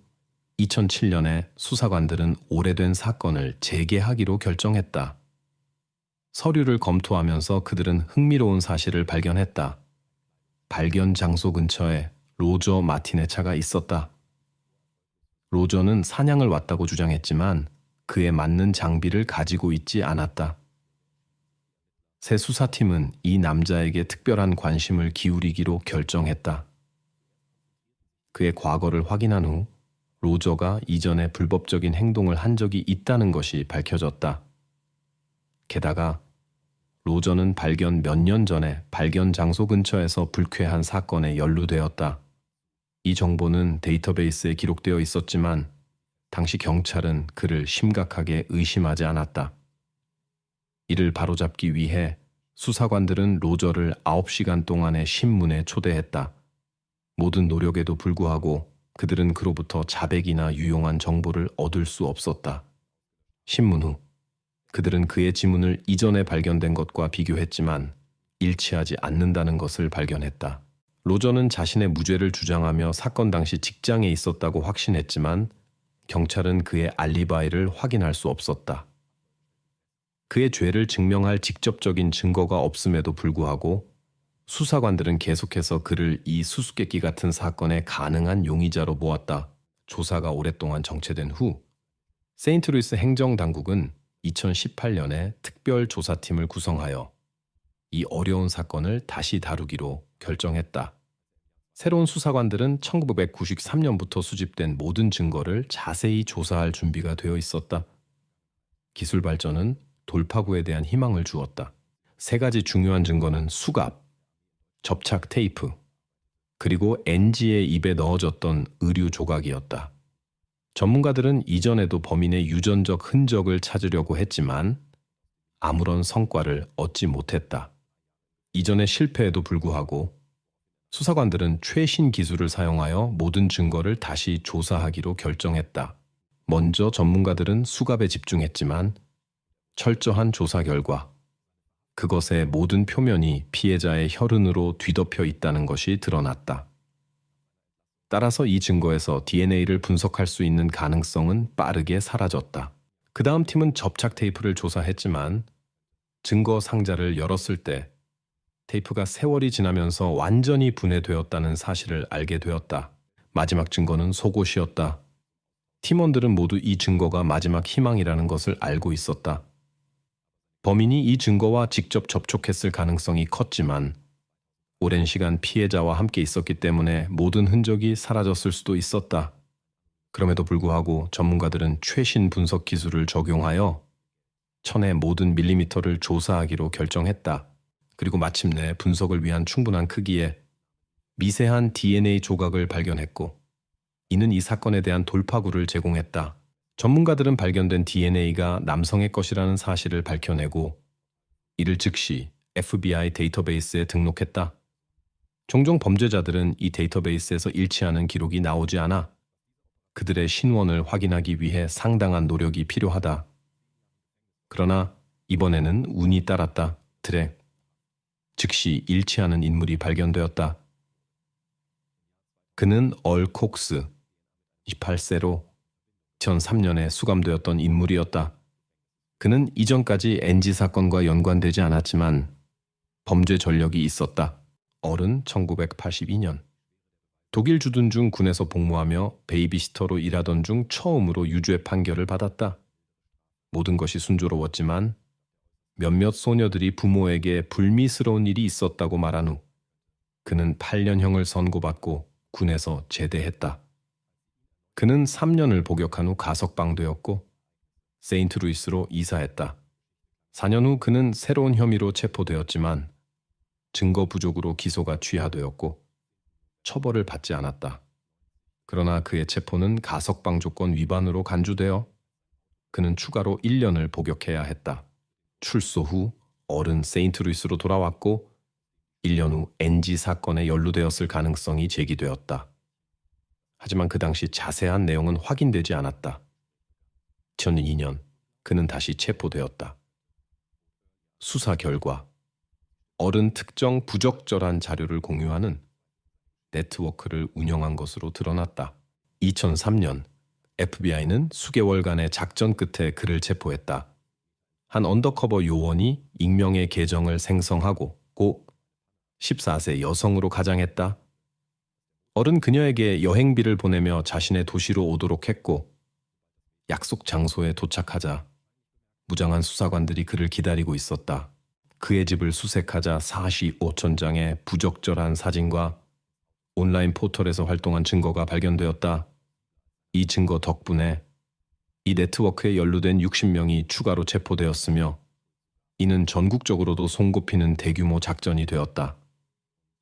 2007년에 수사관들은 오래된 사건을 재개하기로 결정했다. 서류를 검토하면서 그들은 흥미로운 사실을 발견했다. 발견 장소 근처에 로저 마틴의 차가 있었다. 로저는 사냥을 왔다고 주장했지만 그에 맞는 장비를 가지고 있지 않았다. 새 수사팀은 이 남자에게 특별한 관심을 기울이기로 결정했다. 그의 과거를 확인한 후 로저가 이전에 불법적인 행동을 한 적이 있다는 것이 밝혀졌다. 게다가 로저는 발견 몇 년 전에 발견 장소 근처에서 불쾌한 사건에 연루되었다. 이 정보는 데이터베이스에 기록되어 있었지만 당시 경찰은 그를 심각하게 의심하지 않았다. 이를 바로잡기 위해 수사관들은 로저를 9시간 동안의 신문에 초대했다. 모든 노력에도 불구하고 그들은 그로부터 자백이나 유용한 정보를 얻을 수 없었다. 신문 후 그들은 그의 지문을 이전에 발견된 것과 비교했지만 일치하지 않는다는 것을 발견했다. 로저는 자신의 무죄를 주장하며 사건 당시 직장에 있었다고 확신했지만 경찰은 그의 알리바이를 확인할 수 없었다. 그의 죄를 증명할 직접적인 증거가 없음에도 불구하고 수사관들은 계속해서 그를 이 수수께끼 같은 사건의 가능한 용의자로 보았다. 조사가 오랫동안 정체된 후 세인트루이스 행정당국은 2018년에 특별조사팀을 구성하여 이 어려운 사건을 다시 다루기로 결정했다. 새로운 수사관들은 1993년부터 수집된 모든 증거를 자세히 조사할 준비가 되어 있었다. 기술 발전은 돌파구에 대한 희망을 주었다. 세 가지 중요한 증거는 수갑, 접착 테이프, 그리고 NG의 입에 넣어졌던 의류 조각이었다. 전문가들은 이전에도 범인의 유전적 흔적을 찾으려고 했지만 아무런 성과를 얻지 못했다. 이전의 실패에도 불구하고 수사관들은 최신 기술을 사용하여 모든 증거를 다시 조사하기로 결정했다. 먼저 전문가들은 수갑에 집중했지만 철저한 조사 결과 그것의 모든 표면이 피해자의 혈흔으로 뒤덮여 있다는 것이 드러났다. 따라서 이 증거에서 DNA를 분석할 수 있는 가능성은 빠르게 사라졌다. 그 다음 팀은 접착 테이프를 조사했지만 증거 상자를 열었을 때 테이프가 세월이 지나면서 완전히 분해되었다는 사실을 알게 되었다. 마지막 증거는 속옷이었다. 팀원들은 모두 이 증거가 마지막 희망이라는 것을 알고 있었다. 범인이 이 증거와 직접 접촉했을 가능성이 컸지만 오랜 시간 피해자와 함께 있었기 때문에 모든 흔적이 사라졌을 수도 있었다. 그럼에도 불구하고 전문가들은 최신 분석 기술을 적용하여 천의 모든 밀리미터를 조사하기로 결정했다. 그리고 마침내 분석을 위한 충분한 크기의 미세한 DNA 조각을 발견했고 이는 이 사건에 대한 돌파구를 제공했다. 전문가들은 발견된 DNA가 남성의 것이라는 사실을 밝혀내고 이를 즉시 FBI 데이터베이스에 등록했다. 종종 범죄자들은 이 데이터베이스에서 일치하는 기록이 나오지 않아 그들의 신원을 확인하기 위해 상당한 노력이 필요하다. 그러나 이번에는 운이 따랐다. 드랙. 즉시 일치하는 인물이 발견되었다. 그는 얼 콕스, 28세로 2003년에 수감되었던 인물이었다. 그는 이전까지 NG 사건과 연관되지 않았지만 범죄 전력이 있었다. 얼은 1982년. 독일 주둔 중 군에서 복무하며 베이비시터로 일하던 중 처음으로 유죄 판결을 받았다. 모든 것이 순조로웠지만 몇몇 소녀들이 부모에게 불미스러운 일이 있었다고 말한 후 그는 8년형을 선고받고 군에서 제대했다. 그는 3년을 복역한 후 가석방되었고 세인트루이스로 이사했다. 4년 후 그는 새로운 혐의로 체포되었지만 증거 부족으로 기소가 취하되었고 처벌을 받지 않았다. 그러나 그의 체포는 가석방 조건 위반으로 간주되어 그는 추가로 1년을 복역해야 했다. 출소 후 얼은 세인트루이스로 돌아왔고 1년 후 NG 사건에 연루되었을 가능성이 제기되었다. 하지만 그 당시 자세한 내용은 확인되지 않았다. 2002년 그는 다시 체포되었다. 수사 결과 얼은 특정 부적절한 자료를 공유하는 네트워크를 운영한 것으로 드러났다. 2003년 FBI는 수개월간의 작전 끝에 그를 체포했다. 한 언더커버 요원이 익명의 계정을 생성하고 꼭 14세 여성으로 가장했다. 얼은 그녀에게 여행비를 보내며 자신의 도시로 오도록 했고 약속 장소에 도착하자 무장한 수사관들이 그를 기다리고 있었다. 그의 집을 수색하자 45천 장의 부적절한 사진과 온라인 포털에서 활동한 증거가 발견되었다. 이 증거 덕분에 이 네트워크에 연루된 60명이 추가로 체포되었으며 이는 전국적으로도 손꼽히는 대규모 작전이 되었다.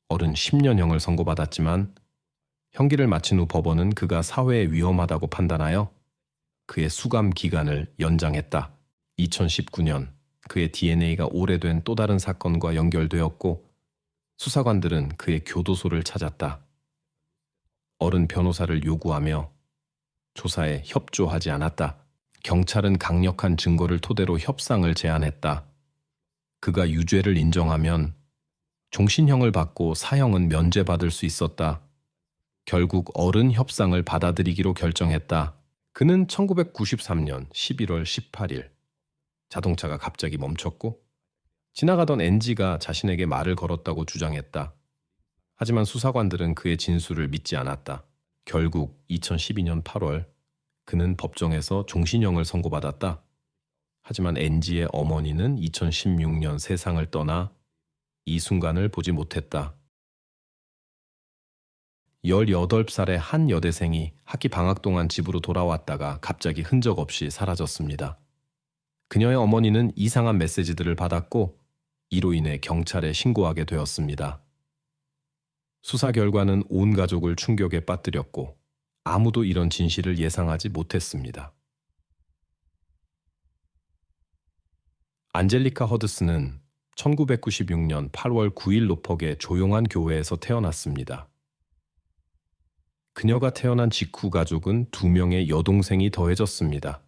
얼은 10년형을 선고받았지만 형기를 마친 후 법원은 그가 사회에 위험하다고 판단하여 그의 수감 기간을 연장했다. 2019년 그의 DNA가 오래된 또 다른 사건과 연결되었고 수사관들은 그의 교도소를 찾았다. 얼은 어른 변호사를 요구하며 조사에 협조하지 않았다. 경찰은 강력한 증거를 토대로 협상을 제안했다. 그가 유죄를 인정하면 종신형을 받고 사형은 면제받을 수 있었다. 결국 어른 협상을 받아들이기로 결정했다. 그는 1993년 11월 18일 자동차가 갑자기 멈췄고 지나가던 NG가 자신에게 말을 걸었다고 주장했다. 하지만 수사관들은 그의 진술을 믿지 않았다. 결국 2012년 8월 그는 법정에서 종신형을 선고받았다. 하지만 NG의 어머니는 2016년 세상을 떠나 이 순간을 보지 못했다. 18살의 한 여대생이 학기 방학 동안 집으로 돌아왔다가 갑자기 흔적 없이 사라졌습니다. 그녀의 어머니는 이상한 메시지들을 받았고 이로 인해 경찰에 신고하게 되었습니다. 수사 결과는 온 가족을 충격에 빠뜨렸고 아무도 이런 진실을 예상하지 못했습니다. 안젤리카 허드슨은 1996년 8월 9일 노퍽의 조용한 교회에서 태어났습니다. 그녀가 태어난 직후 가족은 2명의 여동생이 더해졌습니다.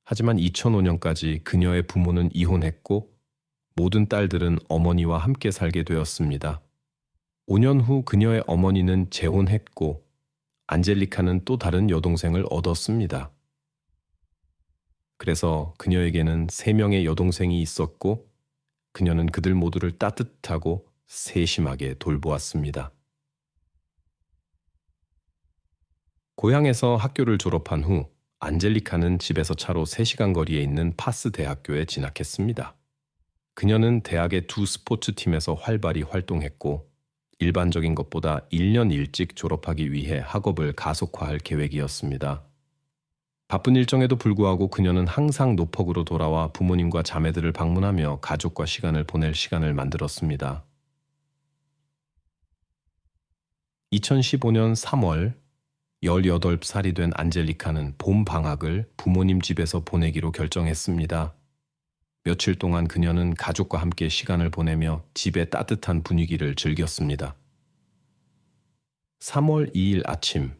하지만 2005년까지 그녀의 부모는 이혼했고 모든 딸들은 어머니와 함께 살게 되었습니다. 5년 후 그녀의 어머니는 재혼했고 안젤리카는 또 다른 여동생을 얻었습니다. 그래서 그녀에게는 3명의 여동생이 있었고 그녀는 그들 모두를 따뜻하고 세심하게 돌보았습니다. 고향에서 학교를 졸업한 후 안젤리카는 집에서 차로 3시간 거리에 있는 파스 대학교에 진학했습니다. 그녀는 대학의 2 스포츠팀에서 활발히 활동했고 일반적인 것보다 1년 일찍 졸업하기 위해 학업을 가속화할 계획이었습니다. 바쁜 일정에도 불구하고 그녀는 항상 노퍽으로 돌아와 부모님과 자매들을 방문하며 가족과 시간을 보낼 시간을 만들었습니다. 2015년 3월 18살이 된 안젤리카는 봄 방학을 부모님 집에서 보내기로 결정했습니다. 며칠 동안 그녀는 가족과 함께 시간을 보내며 집의 따뜻한 분위기를 즐겼습니다. 3월 2일 아침,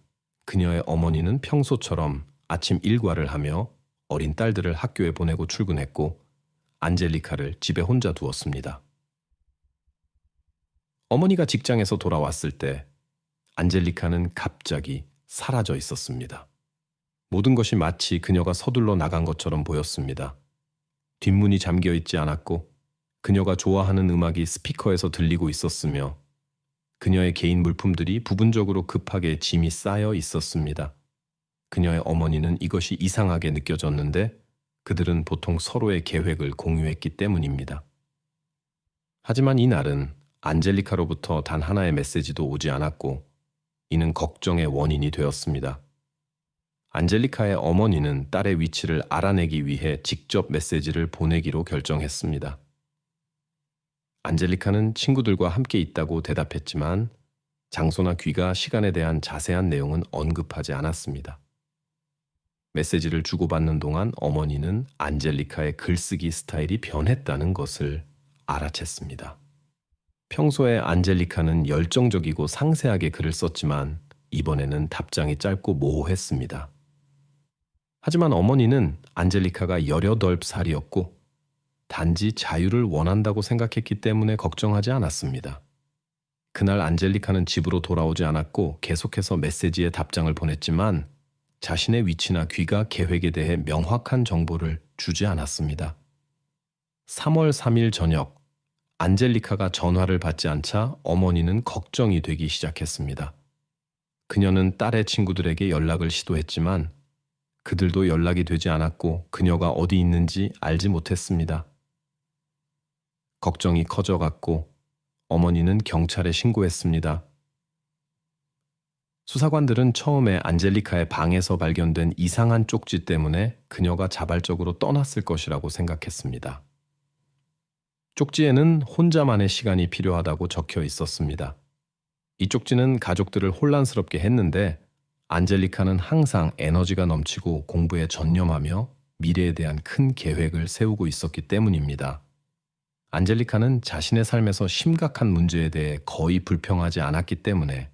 그녀의 어머니는 평소처럼 아침 일과를 하며 어린 딸들을 학교에 보내고 출근했고 안젤리카를 집에 혼자 두었습니다. 어머니가 직장에서 돌아왔을 때 안젤리카는 갑자기 사라져 있었습니다. 모든 것이 마치 그녀가 서둘러 나간 것처럼 보였습니다. 뒷문이 잠겨 있지 않았고 그녀가 좋아하는 음악이 스피커에서 들리고 있었으며 그녀의 개인 물품들이 부분적으로 급하게 짐이 쌓여 있었습니다. 그녀의 어머니는 이것이 이상하게 느껴졌는데 그들은 보통 서로의 계획을 공유했기 때문입니다. 하지만 이날은 안젤리카로부터 단 하나의 메시지도 오지 않았고 이는 걱정의 원인이 되었습니다. 안젤리카의 어머니는 딸의 위치를 알아내기 위해 직접 메시지를 보내기로 결정했습니다. 안젤리카는 친구들과 함께 있다고 대답했지만 장소나 귀가 시간에 대한 자세한 내용은 언급하지 않았습니다. 메시지를 주고받는 동안 어머니는 안젤리카의 글쓰기 스타일이 변했다는 것을 알아챘습니다. 평소에 안젤리카는 열정적이고 상세하게 글을 썼지만 이번에는 답장이 짧고 모호했습니다. 하지만 어머니는 안젤리카가 18살이었고 단지 자유를 원한다고 생각했기 때문에 걱정하지 않았습니다. 그날 안젤리카는 집으로 돌아오지 않았고 계속해서 메시지에 답장을 보냈지만 자신의 위치나 귀가 계획에 대해 명확한 정보를 주지 않았습니다. 3월 3일 저녁, 안젤리카가 전화를 받지 않자 어머니는 걱정이 되기 시작했습니다. 그녀는 딸의 친구들에게 연락을 시도했지만 그들도 연락이 되지 않았고 그녀가 어디 있는지 알지 못했습니다. 걱정이 커져갔고 어머니는 경찰에 신고했습니다. 수사관들은 처음에 안젤리카의 방에서 발견된 이상한 쪽지 때문에 그녀가 자발적으로 떠났을 것이라고 생각했습니다. 쪽지에는 혼자만의 시간이 필요하다고 적혀 있었습니다. 이 쪽지는 가족들을 혼란스럽게 했는데 안젤리카는 항상 에너지가 넘치고 공부에 전념하며 미래에 대한 큰 계획을 세우고 있었기 때문입니다. 안젤리카는 자신의 삶에서 심각한 문제에 대해 거의 불평하지 않았기 때문에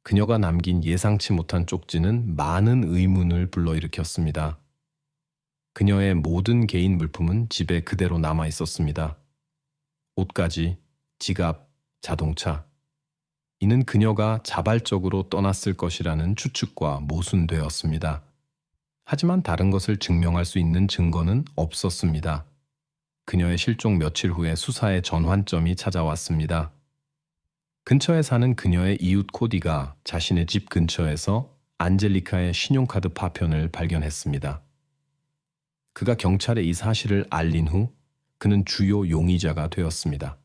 그녀가 남긴 예상치 못한 쪽지는 많은 의문을 불러일으켰습니다. 그녀의 모든 개인 물품은 집에 그대로 남아 있었습니다. 옷가지, 지갑, 자동차. 이는 그녀가 자발적으로 떠났을 것이라는 추측과 모순되었습니다. 하지만 다른 것을 증명할 수 있는 증거는 없었습니다. 그녀의 실종 며칠 후에 수사의 전환점이 찾아왔습니다. 근처에 사는 그녀의 이웃 코디가 자신의 집 근처에서 안젤리카의 신용카드 파편을 발견했습니다. 그가 경찰에 이 사실을 알린 후 그는 주요 용의자가 되었습니다.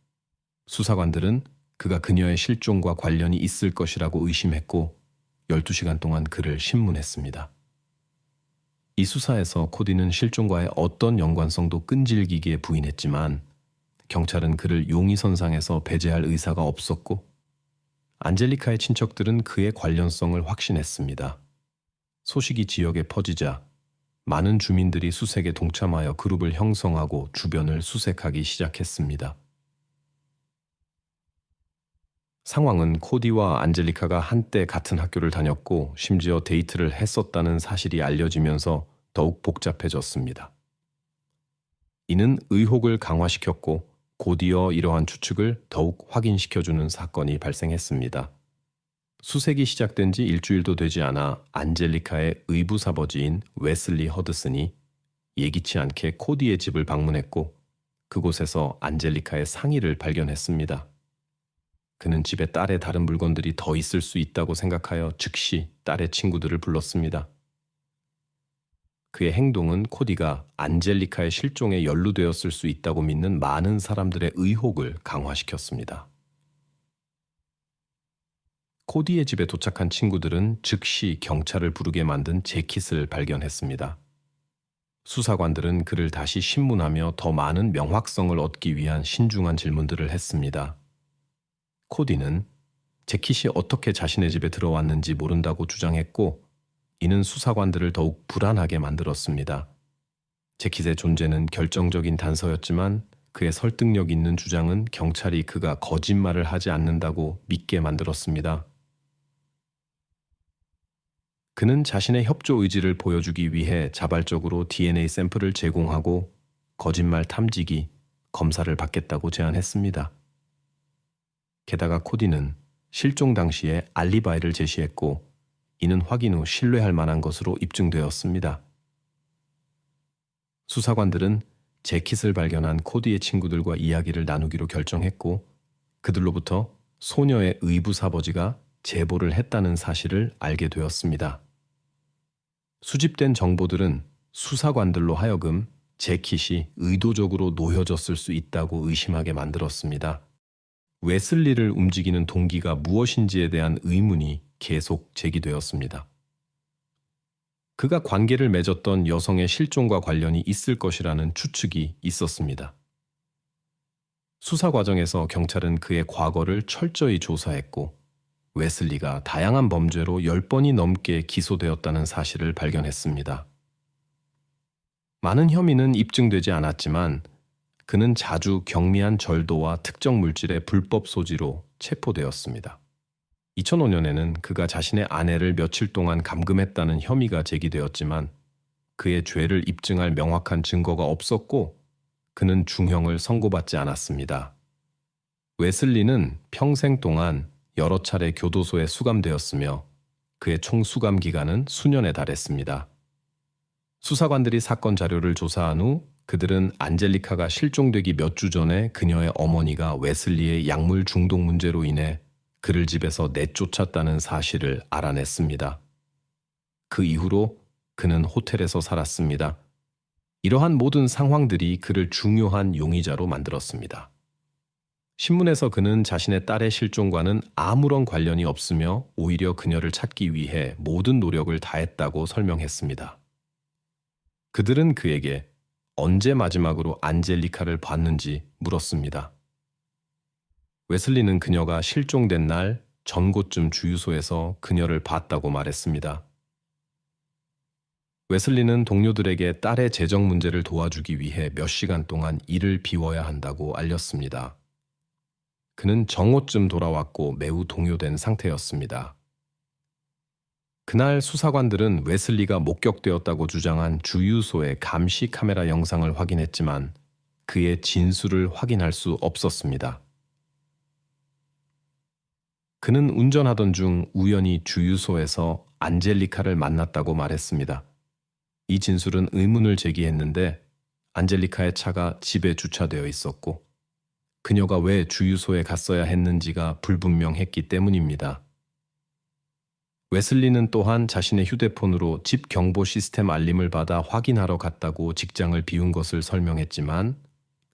수사관들은 그가 그녀의 실종과 관련이 있을 것이라고 의심했고 12시간 동안 그를 신문했습니다. 이 수사에서 코디는 실종과의 어떤 연관성도 끈질기게 부인했지만 경찰은 그를 용의선상에서 배제할 의사가 없었고 안젤리카의 친척들은 그의 관련성을 확신했습니다. 소식이 지역에 퍼지자 많은 주민들이 수색에 동참하여 그룹을 형성하고 주변을 수색하기 시작했습니다. 상황은 코디와 안젤리카가 한때 같은 학교를 다녔고 심지어 데이트를 했었다는 사실이 알려지면서 더욱 복잡해졌습니다. 이는 의혹을 강화시켰고 곧이어 이러한 추측을 더욱 확인시켜주는 사건이 발생했습니다. 수색이 시작된 지 일주일도 되지 않아 안젤리카의 의부사버지인 웨슬리 허드슨이 예기치 않게 코디의 집을 방문했고 그곳에서 안젤리카의 상의를 발견했습니다. 그는 집에 딸의 다른 물건들이 더 있을 수 있다고 생각하여 즉시 딸의 친구들을 불렀습니다. 그의 행동은 코디가 안젤리카의 실종에 연루되었을 수 있다고 믿는 많은 사람들의 의혹을 강화시켰습니다. 코디의 집에 도착한 친구들은 즉시 경찰을 부르게 만든 재킷을 발견했습니다. 수사관들은 그를 다시 신문하며 더 많은 명확성을 얻기 위한 신중한 질문들을 했습니다. 코디는 재킷이 어떻게 자신의 집에 들어왔는지 모른다고 주장했고 이는 수사관들을 더욱 불안하게 만들었습니다. 재킷의 존재는 결정적인 단서였지만 그의 설득력 있는 주장은 경찰이 그가 거짓말을 하지 않는다고 믿게 만들었습니다. 그는 자신의 협조 의지를 보여주기 위해 자발적으로 DNA 샘플을 제공하고 거짓말 탐지기, 검사를 받겠다고 제안했습니다. 게다가 코디는 실종 당시에 알리바이를 제시했고 이는 확인 후 신뢰할 만한 것으로 입증되었습니다. 수사관들은 재킷을 발견한 코디의 친구들과 이야기를 나누기로 결정했고 그들로부터 소녀의 의부사버지가 제보를 했다는 사실을 알게 되었습니다. 수집된 정보들은 수사관들로 하여금 재킷이 의도적으로 놓여졌을 수 있다고 의심하게 만들었습니다. 웨슬리를 움직이는 동기가 무엇인지에 대한 의문이 계속 제기되었습니다. 그가 관계를 맺었던 여성의 실종과 관련이 있을 것이라는 추측이 있었습니다. 수사 과정에서 경찰은 그의 과거를 철저히 조사했고 웨슬리가 다양한 범죄로 10번이 넘게 기소되었다는 사실을 발견했습니다. 많은 혐의는 입증되지 않았지만 그는 자주 경미한 절도와 특정 물질의 불법 소지로 체포되었습니다. 2005년에는 그가 자신의 아내를 며칠 동안 감금했다는 혐의가 제기되었지만 그의 죄를 입증할 명확한 증거가 없었고 그는 중형을 선고받지 않았습니다. 웨슬리는 평생 동안 여러 차례 교도소에 수감되었으며 그의 총 수감 기간은 수년에 달했습니다. 수사관들이 사건 자료를 조사한 후 그들은 안젤리카가 실종되기 몇 주 전에 그녀의 어머니가 웨슬리의 약물 중독 문제로 인해 그를 집에서 내쫓았다는 사실을 알아냈습니다. 그 이후로 그는 호텔에서 살았습니다. 이러한 모든 상황들이 그를 중요한 용의자로 만들었습니다. 신문에서 그는 자신의 딸의 실종과는 아무런 관련이 없으며 오히려 그녀를 찾기 위해 모든 노력을 다했다고 설명했습니다. 그들은 그에게 언제 마지막으로 안젤리카를 봤는지 물었습니다. 웨슬리는 그녀가 실종된 날 전곳쯤 주유소에서 그녀를 봤다고 말했습니다. 웨슬리는 동료들에게 딸의 재정 문제를 도와주기 위해 몇 시간 동안 일을 비워야 한다고 알렸습니다. 그는 정오쯤 돌아왔고 매우 동요된 상태였습니다. 그날 수사관들은 웨슬리가 목격되었다고 주장한 주유소의 감시 카메라 영상을 확인했지만 그의 진술을 확인할 수 없었습니다. 그는 운전하던 중 우연히 주유소에서 안젤리카를 만났다고 말했습니다. 이 진술은 의문을 제기했는데 안젤리카의 차가 집에 주차되어 있었고 그녀가 왜 주유소에 갔어야 했는지가 불분명했기 때문입니다. 웨슬리는 또한 자신의 휴대폰으로 집 경보 시스템 알림을 받아 확인하러 갔다고 직장을 비운 것을 설명했지만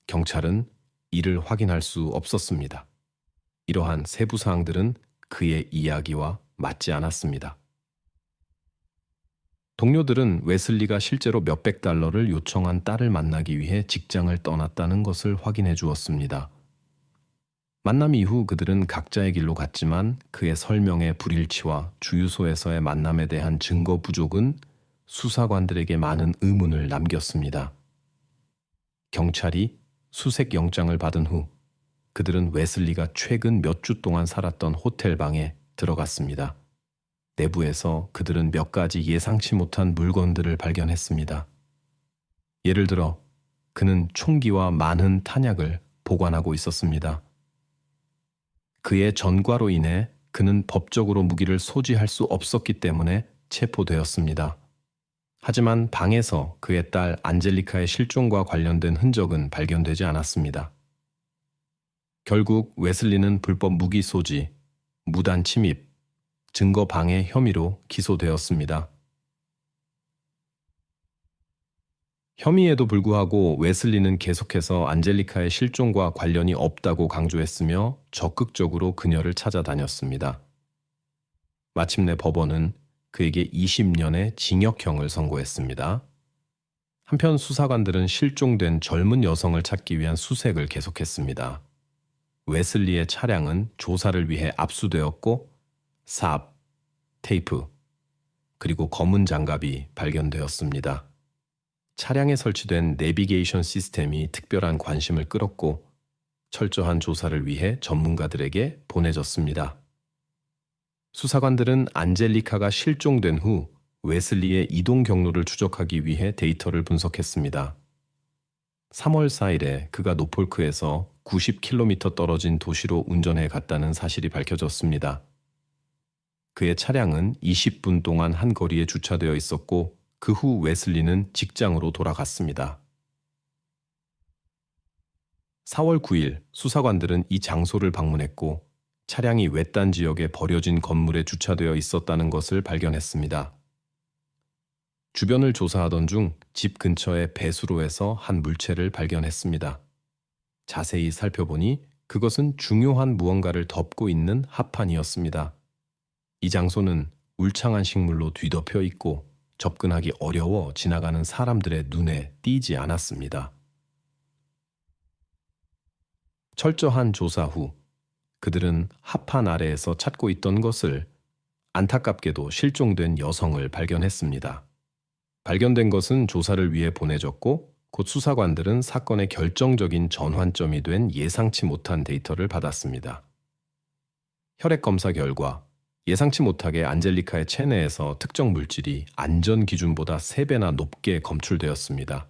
경찰은 이를 확인할 수 없었습니다. 이러한 세부 사항들은 그의 이야기와 맞지 않았습니다. 동료들은 웨슬리가 실제로 몇백 달러를 요청한 딸을 만나기 위해 직장을 떠났다는 것을 확인해 주었습니다. 만남 이후 그들은 각자의 길로 갔지만 그의 설명의 불일치와 주유소에서의 만남에 대한 증거 부족은 수사관들에게 많은 의문을 남겼습니다. 경찰이 수색 영장을 받은 후 그들은 웨슬리가 최근 몇 주 동안 살았던 호텔 방에 들어갔습니다. 내부에서 그들은 몇 가지 예상치 못한 물건들을 발견했습니다. 예를 들어 그는 총기와 많은 탄약을 보관하고 있었습니다. 그의 전과로 인해 그는 법적으로 무기를 소지할 수 없었기 때문에 체포되었습니다. 하지만 방에서 그의 딸 안젤리카의 실종과 관련된 흔적은 발견되지 않았습니다. 결국 웨슬리는 불법 무기 소지, 무단 침입, 증거 방해 혐의로 기소되었습니다. 혐의에도 불구하고 웨슬리는 계속해서 안젤리카의 실종과 관련이 없다고 강조했으며 적극적으로 그녀를 찾아다녔습니다. 마침내 법원은 그에게 20년의 징역형을 선고했습니다. 한편 수사관들은 실종된 젊은 여성을 찾기 위한 수색을 계속했습니다. 웨슬리의 차량은 조사를 위해 압수되었고 삽, 테이프, 그리고 검은 장갑이 발견되었습니다. 차량에 설치된 내비게이션 시스템이 특별한 관심을 끌었고 철저한 조사를 위해 전문가들에게 보내졌습니다. 수사관들은 안젤리카가 실종된 후 웨슬리의 이동 경로를 추적하기 위해 데이터를 분석했습니다. 3월 4일에 그가 노폴크에서 90km 떨어진 도시로 운전해 갔다는 사실이 밝혀졌습니다. 그의 차량은 20분 동안 한 거리에 주차되어 있었고 그 후 웨슬리는 직장으로 돌아갔습니다. 4월 9일 수사관들은 이 장소를 방문했고 차량이 외딴 지역에 버려진 건물에 주차되어 있었다는 것을 발견했습니다. 주변을 조사하던 중 집 근처의 배수로에서 한 물체를 발견했습니다. 자세히 살펴보니 그것은 중요한 무언가를 덮고 있는 합판이었습니다. 이 장소는 울창한 식물로 뒤덮여 있고 접근하기 어려워 지나가는 사람들의 눈에 띄지 않았습니다. 철저한 조사 후 그들은 합판 아래에서 찾고 있던 것을 안타깝게도 실종된 여성을 발견했습니다. 발견된 것은 조사를 위해 보내졌고 곧 수사관들은 사건의 결정적인 전환점이 된 예상치 못한 데이터를 받았습니다. 혈액 검사 결과 예상치 못하게 안젤리카의 체내에서 특정 물질이 안전 기준보다 3배나 높게 검출되었습니다.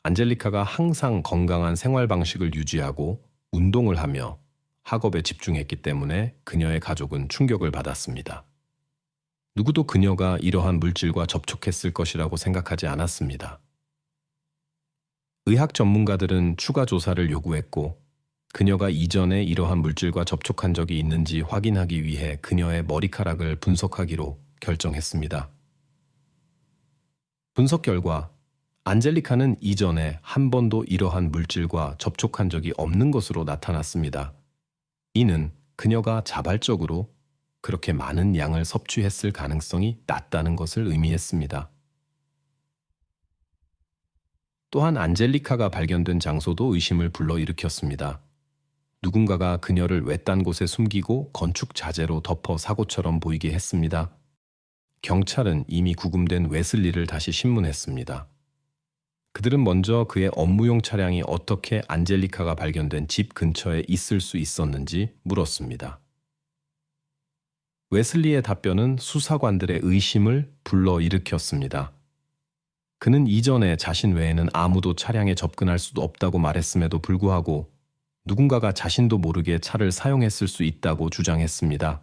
안젤리카가 항상 건강한 생활 방식을 유지하고 운동을 하며 학업에 집중했기 때문에 그녀의 가족은 충격을 받았습니다. 누구도 그녀가 이러한 물질과 접촉했을 것이라고 생각하지 않았습니다. 의학 전문가들은 추가 조사를 요구했고 그녀가 이전에 이러한 물질과 접촉한 적이 있는지 확인하기 위해 그녀의 머리카락을 분석하기로 결정했습니다. 분석 결과 안젤리카는 이전에 한 번도 이러한 물질과 접촉한 적이 없는 것으로 나타났습니다. 이는 그녀가 자발적으로 그렇게 많은 양을 섭취했을 가능성이 낮다는 것을 의미했습니다. 또한 안젤리카가 발견된 장소도 의심을 불러일으켰습니다. 누군가가 그녀를 외딴 곳에 숨기고 건축 자재로 덮어 사고처럼 보이게 했습니다. 경찰은 이미 구금된 웨슬리를 다시 신문했습니다. 그들은 먼저 그의 업무용 차량이 어떻게 안젤리카가 발견된 집 근처에 있을 수 있었는지 물었습니다. 웨슬리의 답변은 수사관들의 의심을 불러일으켰습니다. 그는 이전에 자신 외에는 아무도 차량에 접근할 수도 없다고 말했음에도 불구하고 누군가가 자신도 모르게 차를 사용했을 수 있다고 주장했습니다.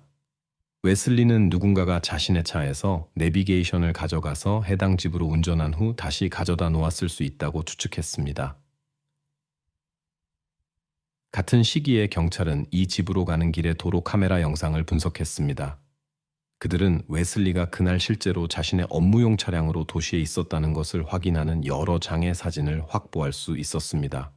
웨슬리는 누군가가 자신의 차에서 내비게이션을 가져가서 해당 집으로 운전한 후 다시 가져다 놓았을 수 있다고 추측했습니다. 같은 시기에 경찰은 이 집으로 가는 길의 도로 카메라 영상을 분석했습니다. 그들은 웨슬리가 그날 실제로 자신의 업무용 차량으로 도시에 있었다는 것을 확인하는 여러 장의 사진을 확보할 수 있었습니다.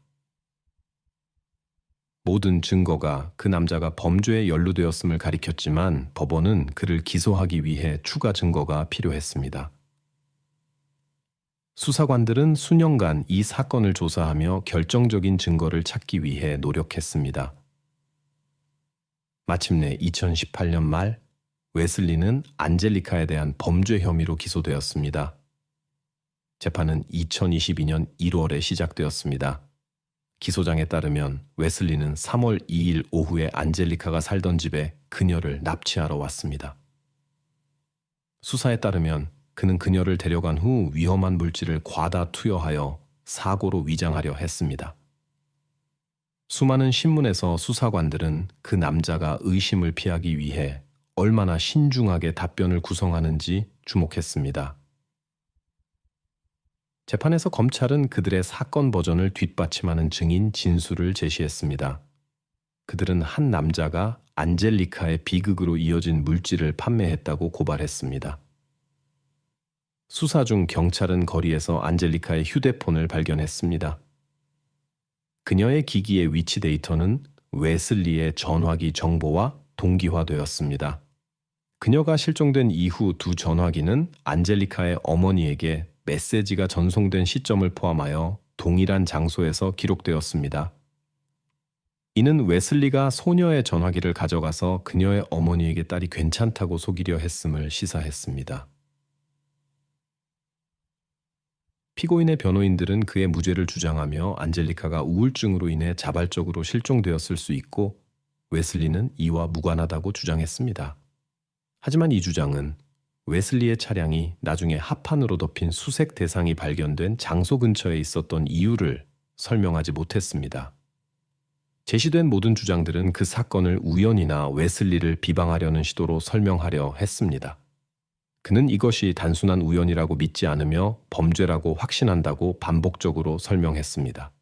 모든 증거가 그 남자가 범죄에 연루되었음을 가리켰지만 법원은 그를 기소하기 위해 추가 증거가 필요했습니다. 수사관들은 수년간 이 사건을 조사하며 결정적인 증거를 찾기 위해 노력했습니다. 마침내 2018년 말 웨슬리는 안젤리카에 대한 범죄 혐의로 기소되었습니다. 재판은 2022년 1월에 시작되었습니다. 기소장에 따르면 웨슬리는 3월 2일 오후에 안젤리카가 살던 집에 그녀를 납치하러 왔습니다. 수사에 따르면 그는 그녀를 데려간 후 위험한 물질을 과다 투여하여 사고로 위장하려 했습니다. 수많은 신문에서 수사관들은 그 남자가 의심을 피하기 위해 얼마나 신중하게 답변을 구성하는지 주목했습니다. 재판에서 검찰은 그들의 사건 버전을 뒷받침하는 증인 진술을 제시했습니다. 그들은 한 남자가 안젤리카의 비극으로 이어진 물질을 판매했다고 고발했습니다. 수사 중 경찰은 거리에서 안젤리카의 휴대폰을 발견했습니다. 그녀의 기기의 위치 데이터는 웨슬리의 전화기 정보와 동기화되었습니다. 그녀가 실종된 이후 두 전화기는 안젤리카의 어머니에게 메시지가 전송된 시점을 포함하여 동일한 장소에서 기록되었습니다. 이는 웨슬리가 소녀의 전화기를 가져가서 그녀의 어머니에게 딸이 괜찮다고 속이려 했음을 시사했습니다. 피고인의 변호인들은 그의 무죄를 주장하며 안젤리카가 우울증으로 인해 자발적으로 실종되었을 수 있고 웨슬리는 이와 무관하다고 주장했습니다. 하지만 이 주장은 웨슬리의 차량이 나중에 합판으로 덮인 수색 대상이 발견된 장소 근처에 있었던 이유를 설명하지 못했습니다. 제시된 모든 주장들은 그 사건을 우연이나 웨슬리를 비방하려는 시도로 설명하려 했습니다. 그는 이것이 단순한 우연이라고 믿지 않으며 범죄라고 확신한다고 반복적으로 설명했습니다.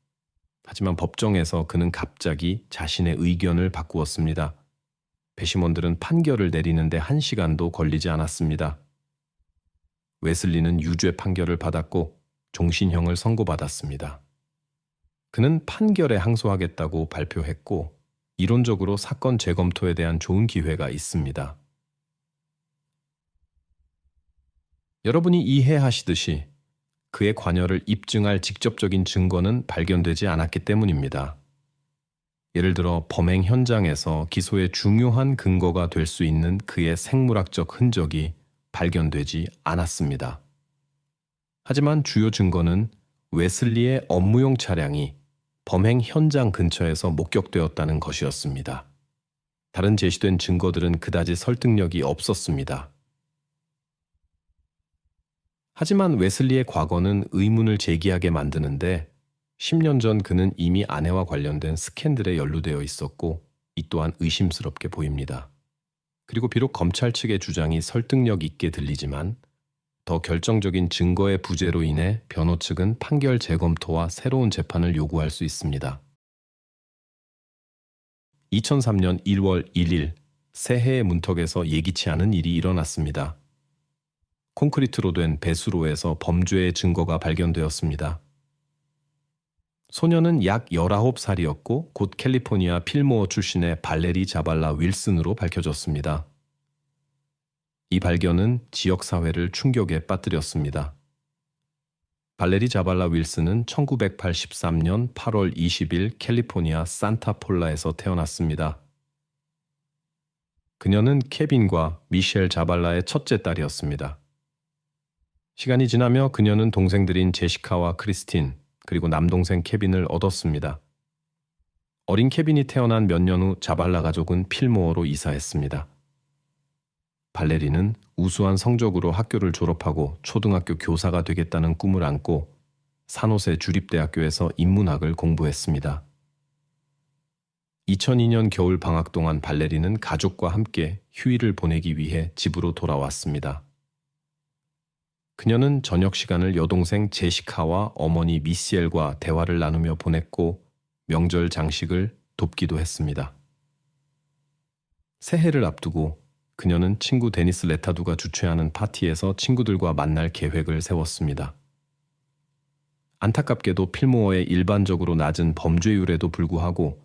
하지만 법정에서 그는 갑자기 자신의 의견을 바꾸었습니다. 배심원들은 판결을 내리는데 1시간도 걸리지 않았습니다. 웨슬리는 유죄 판결을 받았고 종신형을 선고받았습니다. 그는 판결에 항소하겠다고 발표했고 이론적으로 사건 재검토에 대한 좋은 기회가 있습니다. 여러분이 이해하시듯이 그의 관여를 입증할 직접적인 증거는 발견되지 않았기 때문입니다. 예를 들어 범행 현장에서 기소의 중요한 근거가 될 수 있는 그의 생물학적 흔적이 발견되지 않았습니다. 하지만 주요 증거는 웨슬리의 업무용 차량이 범행 현장 근처에서 목격되었다는 것이었습니다. 다른 제시된 증거들은 그다지 설득력이 없었습니다. 하지만 웨슬리의 과거는 의문을 제기하게 만드는데 10년 전 그는 이미 아내와 관련된 스캔들에 연루되어 있었고 이 또한 의심스럽게 보입니다. 그리고 비록 검찰 측의 주장이 설득력 있게 들리지만 더 결정적인 증거의 부재로 인해 변호 측은 판결 재검토와 새로운 재판을 요구할 수 있습니다. 2003년 1월 1일 새해의 문턱에서 예기치 않은 일이 일어났습니다. 콘크리트로 된 배수로에서 범죄의 증거가 발견되었습니다. 소녀는 약 19살이었고 곧 캘리포니아 필모어 출신의 발레리 자발라 윌슨으로 밝혀졌습니다. 이 발견은 지역사회를 충격에 빠뜨렸습니다. 발레리 자발라 윌슨은 1983년 8월 20일 캘리포니아 산타폴라에서 태어났습니다. 그녀는 케빈과 미셸 자발라의 첫째 딸이었습니다. 시간이 지나며 그녀는 동생들인 제시카와 크리스틴, 그리고 남동생 케빈을 얻었습니다. 어린 케빈이 태어난 몇 년 후 자발라 가족은 필모어로 이사했습니다. 발레리는 우수한 성적으로 학교를 졸업하고 초등학교 교사가 되겠다는 꿈을 안고 산호세 주립대학교에서 인문학을 공부했습니다. 2002년 겨울 방학 동안 발레리는 가족과 함께 휴일을 보내기 위해 집으로 돌아왔습니다. 그녀는 저녁 시간을 여동생 제시카와 어머니 미시엘과 대화를 나누며 보냈고 명절 장식을 돕기도 했습니다. 새해를 앞두고 그녀는 친구 데니스 레타두가 주최하는 파티에서 친구들과 만날 계획을 세웠습니다. 안타깝게도 필모어의 일반적으로 낮은 범죄율에도 불구하고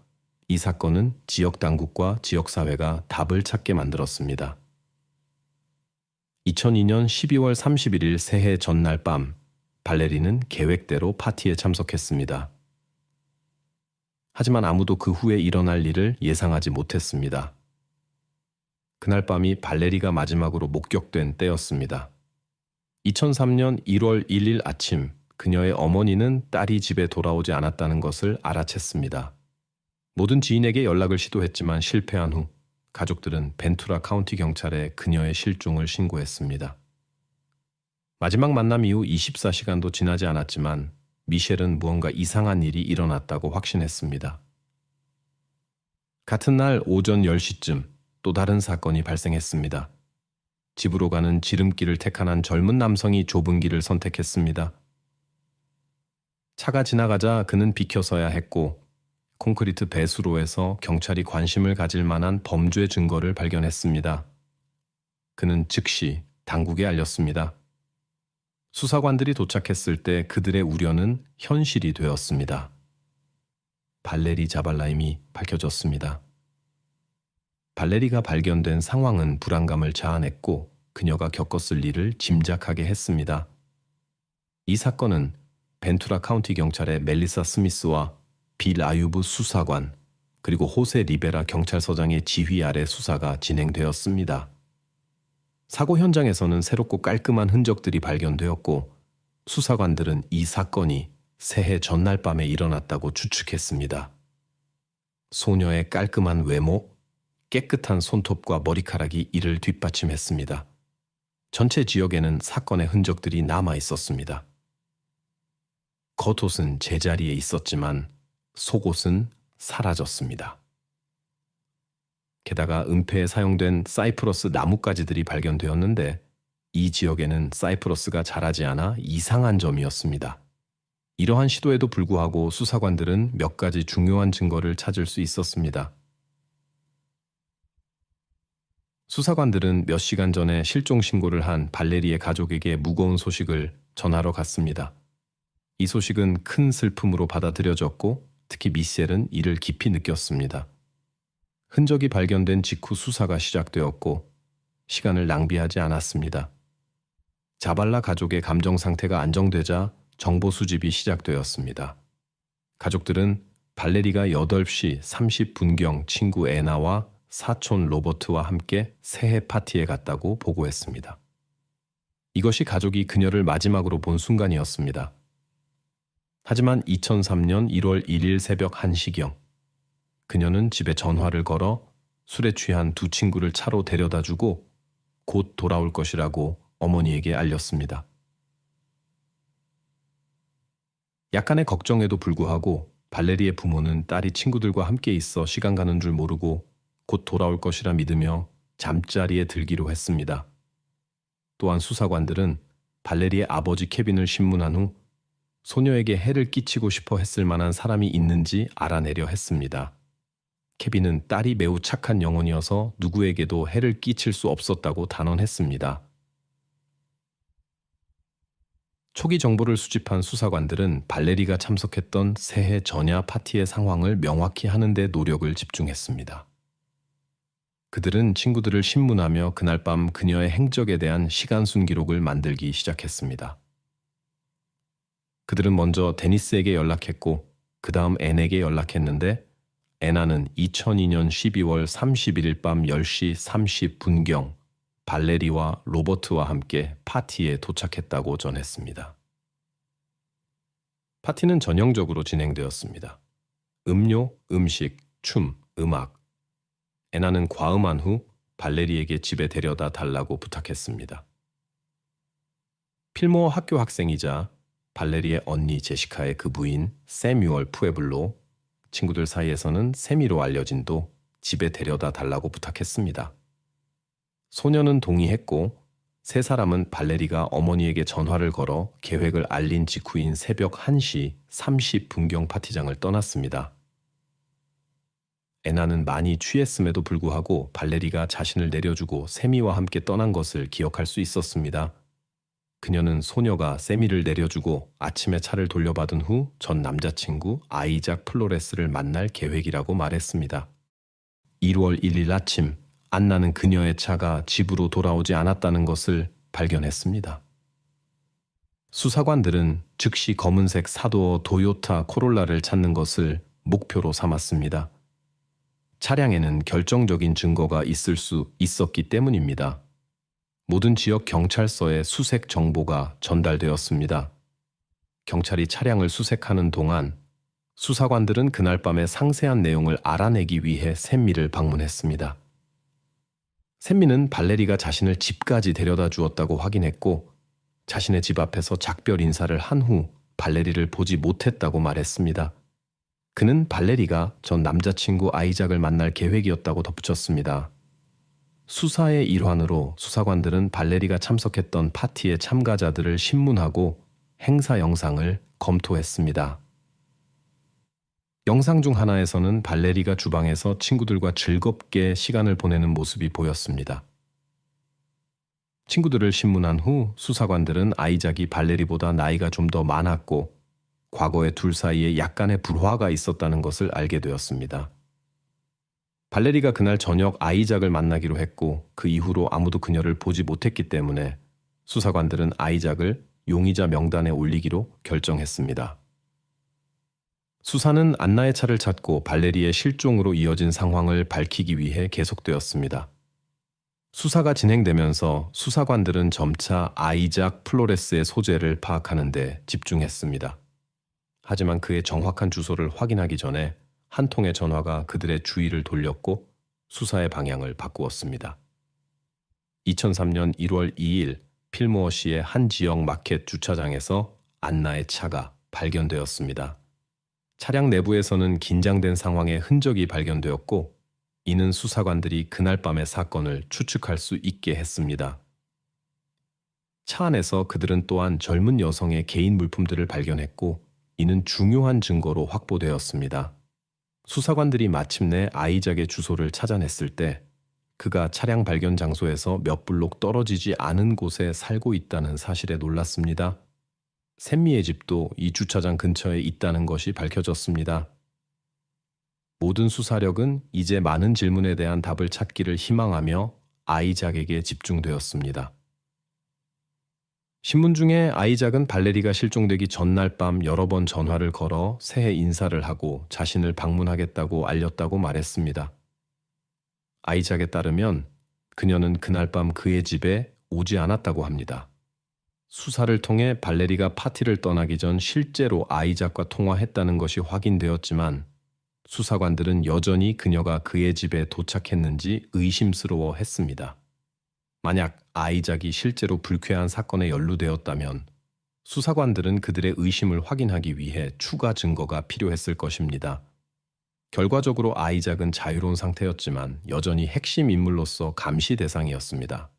이 사건은 지역 당국과 지역사회가 답을 찾게 만들었습니다. 2002년 12월 31일 새해 전날 밤, 발레리는 계획대로 파티에 참석했습니다. 하지만 아무도 그 후에 일어날 일을 예상하지 못했습니다. 그날 밤이 발레리가 마지막으로 목격된 때였습니다. 2003년 1월 1일 아침, 그녀의 어머니는 딸이 집에 돌아오지 않았다는 것을 알아챘습니다. 모든 지인에게 연락을 시도했지만 실패한 후 가족들은 벤투라 카운티 경찰에 그녀의 실종을 신고했습니다. 마지막 만남 이후 24시간도 지나지 않았지만 미셸은 무언가 이상한 일이 일어났다고 확신했습니다. 같은 날 오전 10시쯤 또 다른 사건이 발생했습니다. 집으로 가는 지름길을 택한 한 젊은 남성이 좁은 길을 선택했습니다. 차가 지나가자 그는 비켜서야 했고 콘크리트 배수로에서 경찰이 관심을 가질 만한 범죄 증거를 발견했습니다. 그는 즉시 당국에 알렸습니다. 수사관들이 도착했을 때 그들의 우려는 현실이 되었습니다. 발레리 자발라임이 밝혀졌습니다. 발레리가 발견된 상황은 불안감을 자아냈고 그녀가 겪었을 일을 짐작하게 했습니다. 이 사건은 벤투라 카운티 경찰의 멜리사 스미스와 빌 아유브 수사관 그리고 호세 리베라 경찰서장의 지휘 아래 수사가 진행되었습니다. 사고 현장에서는 새롭고 깔끔한 흔적들이 발견되었고 수사관들은 이 사건이 새해 전날 밤에 일어났다고 추측했습니다. 소녀의 깔끔한 외모, 깨끗한 손톱과 머리카락이 이를 뒷받침했습니다. 전체 지역에는 사건의 흔적들이 남아 있었습니다. 겉옷은 제자리에 있었지만 속옷은 사라졌습니다. 게다가 은폐에 사용된 사이프러스 나뭇가지들이 발견되었는데 이 지역에는 사이프러스가 자라지 않아 이상한 점이었습니다. 이러한 시도에도 불구하고 수사관들은 몇 가지 중요한 증거를 찾을 수 있었습니다. 수사관들은 몇 시간 전에 실종 신고를 한 발레리의 가족에게 무거운 소식을 전하러 갔습니다. 이 소식은 큰 슬픔으로 받아들여졌고 특히 미셸은 이를 깊이 느꼈습니다. 흔적이 발견된 직후 수사가 시작되었고 시간을 낭비하지 않았습니다. 자발라 가족의 감정 상태가 안정되자 정보 수집이 시작되었습니다. 가족들은 발레리가 8시 30분경 친구 애나와 사촌 로버트와 함께 새해 파티에 갔다고 보고했습니다. 이것이 가족이 그녀를 마지막으로 본 순간이었습니다. 하지만 2003년 1월 1일 새벽 1시경 그녀는 집에 전화를 걸어 술에 취한 두 친구를 차로 데려다주고 곧 돌아올 것이라고 어머니에게 알렸습니다. 약간의 걱정에도 불구하고 발레리의 부모는 딸이 친구들과 함께 있어 시간 가는 줄 모르고 곧 돌아올 것이라 믿으며 잠자리에 들기로 했습니다. 또한 수사관들은 발레리의 아버지 케빈을 신문한 후 소녀에게 해를 끼치고 싶어 했을 만한 사람이 있는지 알아내려 했습니다. 케빈은 딸이 매우 착한 영혼이어서 누구에게도 해를 끼칠 수 없었다고 단언했습니다. 초기 정보를 수집한 수사관들은 발레리가 참석했던 새해 전야 파티의 상황을 명확히 하는 데 노력을 집중했습니다. 그들은 친구들을 신문하며 그날 밤 그녀의 행적에 대한 시간순 기록을 만들기 시작했습니다. 그들은 먼저 데니스에게 연락했고 그 다음 앤에게 연락했는데 애나는 2002년 12월 31일 밤 10시 30분경 발레리와 로버트와 함께 파티에 도착했다고 전했습니다. 파티는 전형적으로 진행되었습니다. 음료, 음식, 춤, 음악. 애나는 과음한 후 발레리에게 집에 데려다 달라고 부탁했습니다. 필모어 학교 학생이자 발레리의 언니 제시카의 그 부인 세뮤얼 푸에블로, 친구들 사이에서는 세미로 알려진도 집에 데려다 달라고 부탁했습니다. 소녀는 동의했고 세 사람은 발레리가 어머니에게 전화를 걸어 계획을 알린 직후인 새벽 1시 30분경 파티장을 떠났습니다. 애나는 많이 취했음에도 불구하고 발레리가 자신을 내려주고 세미와 함께 떠난 것을 기억할 수 있었습니다. 그녀는 소녀가 세미를 내려주고 아침에 차를 돌려받은 후 전 남자친구 아이작 플로레스를 만날 계획이라고 말했습니다. 1월 1일 아침, 안나는 그녀의 차가 집으로 돌아오지 않았다는 것을 발견했습니다. 수사관들은 즉시 검은색 사도어 도요타 코롤라를 찾는 것을 목표로 삼았습니다. 차량에는 결정적인 증거가 있을 수 있었기 때문입니다. 모든 지역 경찰서에 수색 정보가 전달되었습니다. 경찰이 차량을 수색하는 동안 수사관들은 그날 밤의 상세한 내용을 알아내기 위해 샘미를 방문했습니다. 샘미는 발레리가 자신을 집까지 데려다 주었다고 확인했고 자신의 집 앞에서 작별 인사를 한 후 발레리를 보지 못했다고 말했습니다. 그는 발레리가 전 남자친구 아이작을 만날 계획이었다고 덧붙였습니다. 수사의 일환으로 수사관들은 발레리가 참석했던 파티의 참가자들을 신문하고 행사 영상을 검토했습니다. 영상 중 하나에서는 발레리가 주방에서 친구들과 즐겁게 시간을 보내는 모습이 보였습니다. 친구들을 신문한 후 수사관들은 아이작이 발레리보다 나이가 좀 더 많았고 과거에 둘 사이에 약간의 불화가 있었다는 것을 알게 되었습니다. 발레리가 그날 저녁 아이작을 만나기로 했고 그 이후로 아무도 그녀를 보지 못했기 때문에 수사관들은 아이작을 용의자 명단에 올리기로 결정했습니다. 수사는 안나의 차를 찾고 발레리의 실종으로 이어진 상황을 밝히기 위해 계속되었습니다. 수사가 진행되면서 수사관들은 점차 아이작 플로레스의 소재를 파악하는 데 집중했습니다. 하지만 그의 정확한 주소를 확인하기 전에 한 통의 전화가 그들의 주의를 돌렸고 수사의 방향을 바꾸었습니다. 2003년 1월 2일 필모어시의 한 지역 마켓 주차장에서 안나의 차가 발견되었습니다. 차량 내부에서는 긴장된 상황의 흔적이 발견되었고 이는 수사관들이 그날 밤의 사건을 추측할 수 있게 했습니다. 차 안에서 그들은 또한 젊은 여성의 개인 물품들을 발견했고 이는 중요한 증거로 확보되었습니다. 수사관들이 마침내 아이작의 주소를 찾아냈을 때 그가 차량 발견 장소에서 몇 블록 떨어지지 않은 곳에 살고 있다는 사실에 놀랐습니다. 샘미의 집도 이 주차장 근처에 있다는 것이 밝혀졌습니다. 모든 수사력은 이제 많은 질문에 대한 답을 찾기를 희망하며 아이작에게 집중되었습니다. 신문 중에 아이작은 발레리가 실종되기 전날 밤 여러 번 전화를 걸어 새해 인사를 하고 자신을 방문하겠다고 알렸다고 말했습니다. 아이작에 따르면 그녀는 그날 밤 그의 집에 오지 않았다고 합니다. 수사를 통해 발레리가 파티를 떠나기 전 실제로 아이작과 통화했다는 것이 확인되었지만 수사관들은 여전히 그녀가 그의 집에 도착했는지 의심스러워 했습니다. 만약 아이작이 실제로 불쾌한 사건에 연루되었다면 수사관들은 그들의 의심을 확인하기 위해 추가 증거가 필요했을 것입니다. 결과적으로 아이작은 자유로운 상태였지만 여전히 핵심 인물로서 감시 대상이었습니다.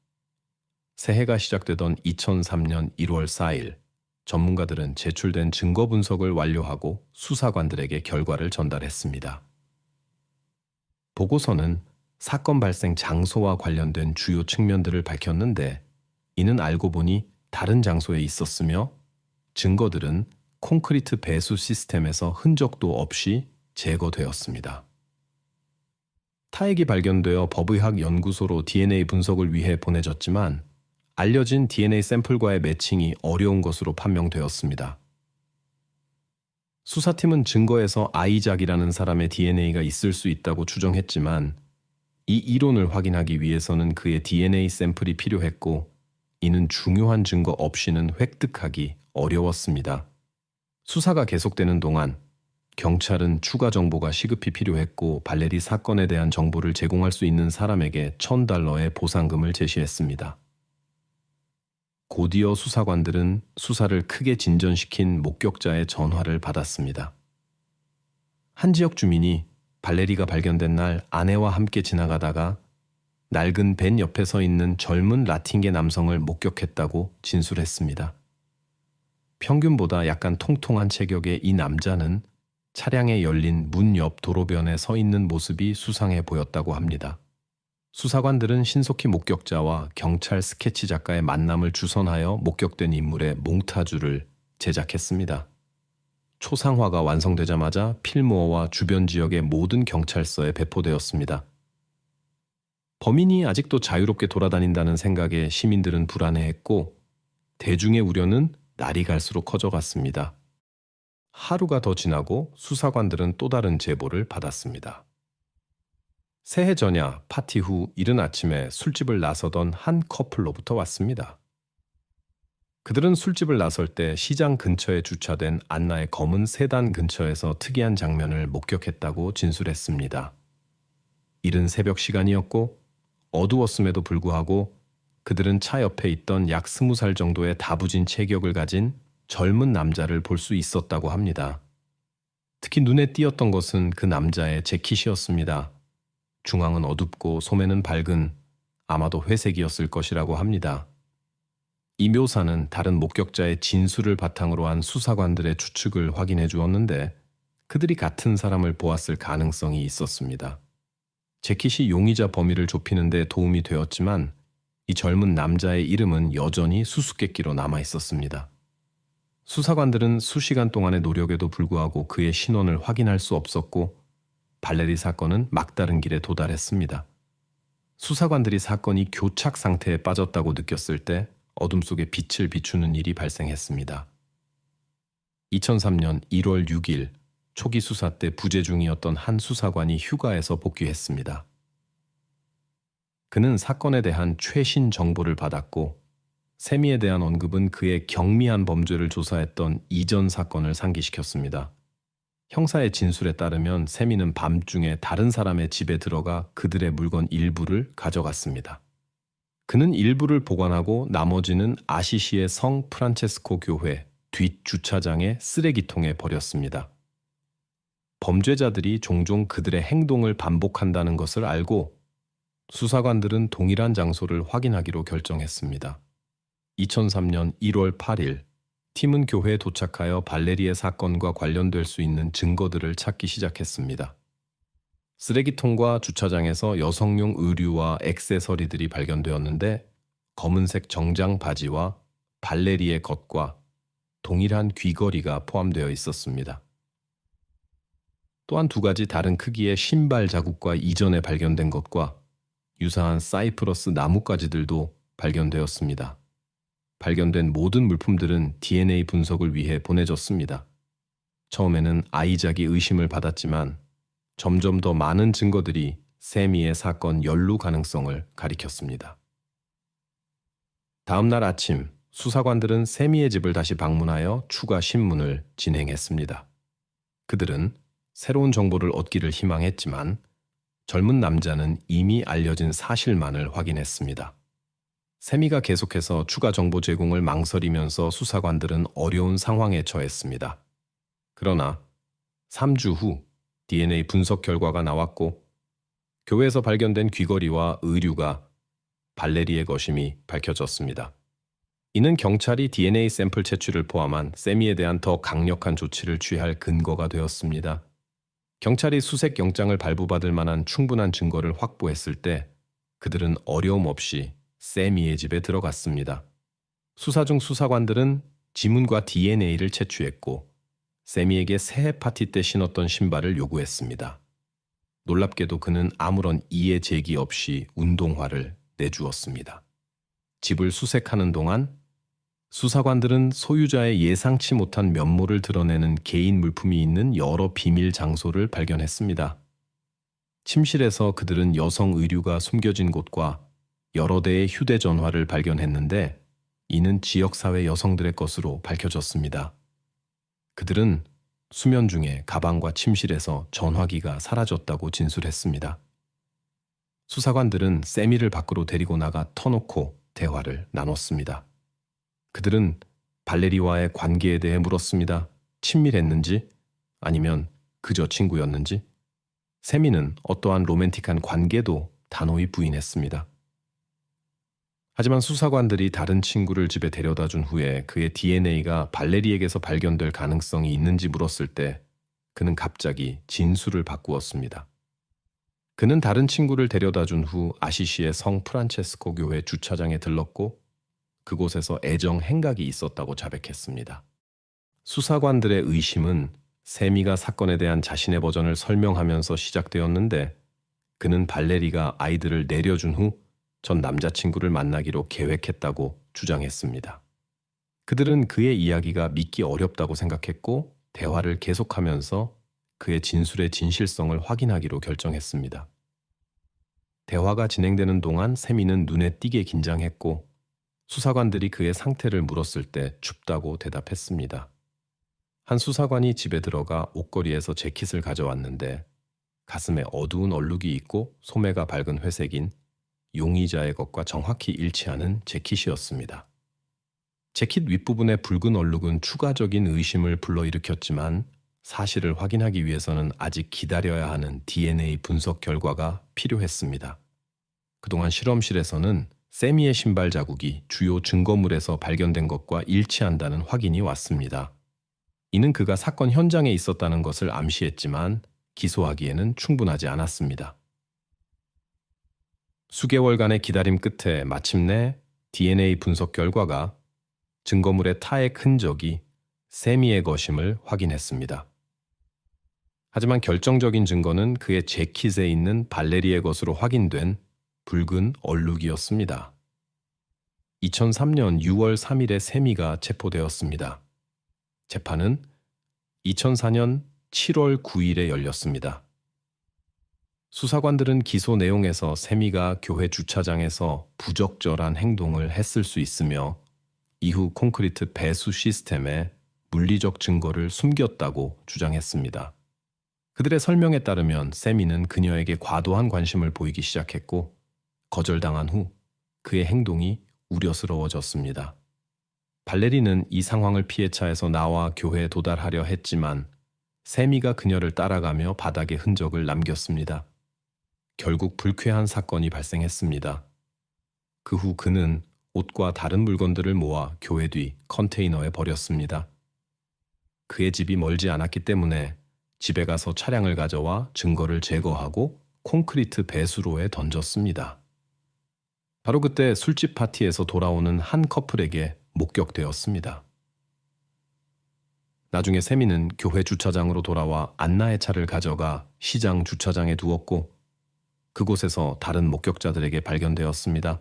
새해가 시작되던 2003년 1월 4일, 전문가들은 제출된 증거 분석을 완료하고 수사관들에게 결과를 전달했습니다. 보고서는 사건 발생 장소와 관련된 주요 측면들을 밝혔는데 이는 알고 보니 다른 장소에 있었으며 증거들은 콘크리트 배수 시스템에서 흔적도 없이 제거되었습니다. 타액이 발견되어 법의학 연구소로 DNA 분석을 위해 보내졌지만 알려진 DNA 샘플과의 매칭이 어려운 것으로 판명되었습니다. 수사팀은 증거에서 아이작이라는 사람의 DNA가 있을 수 있다고 추정했지만 이 이론을 확인하기 위해서는 그의 DNA 샘플이 필요했고 이는 중요한 증거 없이는 획득하기 어려웠습니다. 수사가 계속되는 동안 경찰은 추가 정보가 시급히 필요했고 발레리 사건에 대한 정보를 제공할 수 있는 사람에게 $1,000의 보상금을 제시했습니다. 곧이어 수사관들은 수사를 크게 진전시킨 목격자의 전화를 받았습니다. 한 지역 주민이 발레리가 발견된 날 아내와 함께 지나가다가 낡은 벤 옆에 서 있는 젊은 라틴계 남성을 목격했다고 진술했습니다. 평균보다 약간 통통한 체격의 이 남자는 차량에 열린 문 옆 도로변에 서 있는 모습이 수상해 보였다고 합니다. 수사관들은 신속히 목격자와 경찰 스케치 작가의 만남을 주선하여 목격된 인물의 몽타주를 제작했습니다. 초상화가 완성되자마자 필모어와 주변 지역의 모든 경찰서에 배포되었습니다. 범인이 아직도 자유롭게 돌아다닌다는 생각에 시민들은 불안해했고 대중의 우려는 날이 갈수록 커져갔습니다. 하루가 더 지나고 수사관들은 또 다른 제보를 받았습니다. 새해 전야 파티 후 이른 아침에 술집을 나서던 한 커플로부터 왔습니다. 그들은 술집을 나설 때 시장 근처에 주차된 안나의 검은 세단 근처에서 특이한 장면을 목격했다고 진술했습니다. 이른 새벽 시간이었고 어두웠음에도 불구하고 그들은 차 옆에 있던 약 20살 정도의 다부진 체격을 가진 젊은 남자를 볼 수 있었다고 합니다. 특히 눈에 띄었던 것은 그 남자의 재킷이었습니다. 중앙은 어둡고 소매는 밝은 아마도 회색이었을 것이라고 합니다. 이 묘사는 다른 목격자의 진술을 바탕으로 한 수사관들의 추측을 확인해 주었는데 그들이 같은 사람을 보았을 가능성이 있었습니다. 재킷이 용의자 범위를 좁히는 데 도움이 되었지만 이 젊은 남자의 이름은 여전히 수수께끼로 남아 있었습니다. 수사관들은 수시간 동안의 노력에도 불구하고 그의 신원을 확인할 수 없었고 발레리 사건은 막다른 길에 도달했습니다. 수사관들이 사건이 교착 상태에 빠졌다고 느꼈을 때 어둠 속에 빛을 비추는 일이 발생했습니다. 2003년 1월 6일 초기 수사 때 부재 중이었던 한 수사관이 휴가에서 복귀했습니다. 그는 사건에 대한 최신 정보를 받았고 세미에 대한 언급은 그의 경미한 범죄를 조사했던 이전 사건을 상기시켰습니다. 형사의 진술에 따르면 세미는 밤중에 다른 사람의 집에 들어가 그들의 물건 일부를 가져갔습니다. 그는 일부를 보관하고 나머지는 아시시의 성 프란체스코 교회 뒷 주차장의 쓰레기통에 버렸습니다. 범죄자들이 종종 그들의 행동을 반복한다는 것을 알고 수사관들은 동일한 장소를 확인하기로 결정했습니다. 2003년 1월 8일 팀은 교회에 도착하여 발레리의 사건과 관련될 수 있는 증거들을 찾기 시작했습니다. 쓰레기통과 주차장에서 여성용 의류와 액세서리들이 발견되었는데 검은색 정장 바지와 발레리의 겉과 동일한 귀걸이가 포함되어 있었습니다. 또한 2가지 다른 크기의 신발 자국과 이전에 발견된 것과 유사한 사이프러스 나뭇가지들도 발견되었습니다. 발견된 모든 물품들은 DNA 분석을 위해 보내졌습니다. 처음에는 아이작이 의심을 받았지만 점점 더 많은 증거들이 세미의 사건 연루 가능성을 가리켰습니다. 다음 날 아침, 수사관들은 세미의 집을 다시 방문하여 추가 신문을 진행했습니다. 그들은 새로운 정보를 얻기를 희망했지만 젊은 남자는 이미 알려진 사실만을 확인했습니다. 세미가 계속해서 추가 정보 제공을 망설이면서 수사관들은 어려운 상황에 처했습니다. 그러나 3주 후 DNA 분석 결과가 나왔고 교회에서 발견된 귀걸이와 의류가 발레리의 것임이 밝혀졌습니다. 이는 경찰이 DNA 샘플 채취를 포함한 세미에 대한 더 강력한 조치를 취할 근거가 되었습니다. 경찰이 수색 영장을 발부받을 만한 충분한 증거를 확보했을 때 그들은 어려움 없이 세미의 집에 들어갔습니다. 수사 중 수사관들은 지문과 DNA를 채취했고 세미에게 새해 파티 때 신었던 신발을 요구했습니다. 놀랍게도 그는 아무런 이해 제기 없이 운동화를 내주었습니다. 집을 수색하는 동안 수사관들은 소유자의 예상치 못한 면모를 드러내는 개인 물품이 있는 여러 비밀 장소를 발견했습니다. 침실에서 그들은 여성 의류가 숨겨진 곳과 여러 대의 휴대전화를 발견했는데 이는 지역사회 여성들의 것으로 밝혀졌습니다. 그들은 수면 중에 가방과 침실에서 전화기가 사라졌다고 진술했습니다. 수사관들은 세미를 밖으로 데리고 나가 터놓고 대화를 나눴습니다. 그들은 발레리와의 관계에 대해 물었습니다. 친밀했는지 아니면 그저 친구였는지. 세미는 어떠한 로맨틱한 관계도 단호히 부인했습니다. 하지만 수사관들이 다른 친구를 집에 데려다 준 후에 그의 DNA가 발레리에게서 발견될 가능성이 있는지 물었을 때 그는 갑자기 진술을 바꾸었습니다. 그는 다른 친구를 데려다 준 후 아시시의 성 프란체스코 교회 주차장에 들렀고 그곳에서 애정 행각이 있었다고 자백했습니다. 수사관들의 의심은 세미가 사건에 대한 자신의 버전을 설명하면서 시작되었는데 그는 발레리가 아이들을 내려준 후 전 남자친구를 만나기로 계획했다고 주장했습니다. 그들은 그의 이야기가 믿기 어렵다고 생각했고 대화를 계속하면서 그의 진술의 진실성을 확인하기로 결정했습니다. 대화가 진행되는 동안 세미는 눈에 띄게 긴장했고 수사관들이 그의 상태를 물었을 때 춥다고 대답했습니다. 한 수사관이 집에 들어가 옷걸이에서 재킷을 가져왔는데 가슴에 어두운 얼룩이 있고 소매가 밝은 회색인 용의자의 것과 정확히 일치하는 재킷이었습니다. 재킷 윗부분의 붉은 얼룩은 추가적인 의심을 불러일으켰지만 사실을 확인하기 위해서는 아직 기다려야 하는 DNA 분석 결과가 필요했습니다. 그동안 실험실에서는 세미의 신발 자국이 주요 증거물에서 발견된 것과 일치한다는 확인이 왔습니다. 이는 그가 사건 현장에 있었다는 것을 암시했지만 기소하기에는 충분하지 않았습니다. 수개월간의 기다림 끝에 마침내 DNA 분석 결과가 증거물의 타액 흔적이 세미의 것임을 확인했습니다. 하지만 결정적인 증거는 그의 재킷에 있는 발레리의 것으로 확인된 붉은 얼룩이었습니다. 2003년 6월 3일에 세미가 체포되었습니다. 재판은 2004년 7월 9일에 열렸습니다. 수사관들은 기소 내용에서 세미가 교회 주차장에서 부적절한 행동을 했을 수 있으며 이후 콘크리트 배수 시스템에 물리적 증거를 숨겼다고 주장했습니다. 그들의 설명에 따르면 세미는 그녀에게 과도한 관심을 보이기 시작했고 거절당한 후 그의 행동이 우려스러워졌습니다. 발레리는 이 상황을 피해 차에서 나와 교회에 도달하려 했지만 세미가 그녀를 따라가며 바닥에 흔적을 남겼습니다. 결국 불쾌한 사건이 발생했습니다. 그 후 그는 옷과 다른 물건들을 모아 교회 뒤 컨테이너에 버렸습니다. 그의 집이 멀지 않았기 때문에 집에 가서 차량을 가져와 증거를 제거하고 콘크리트 배수로에 던졌습니다. 바로 그때 술집 파티에서 돌아오는 한 커플에게 목격되었습니다. 나중에 세미는 교회 주차장으로 돌아와 안나의 차를 가져가 시장 주차장에 두었고 그곳에서 다른 목격자들에게 발견되었습니다.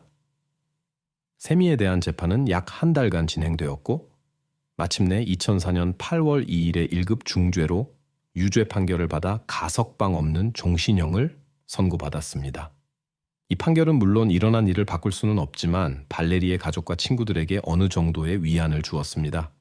세미에 대한 재판은 약 한 달간 진행되었고 마침내 2004년 8월 2일에 1급 중죄로 유죄 판결을 받아 가석방 없는 종신형을 선고받았습니다. 이 판결은 물론 일어난 일을 바꿀 수는 없지만 발레리의 가족과 친구들에게 어느 정도의 위안을 주었습니다.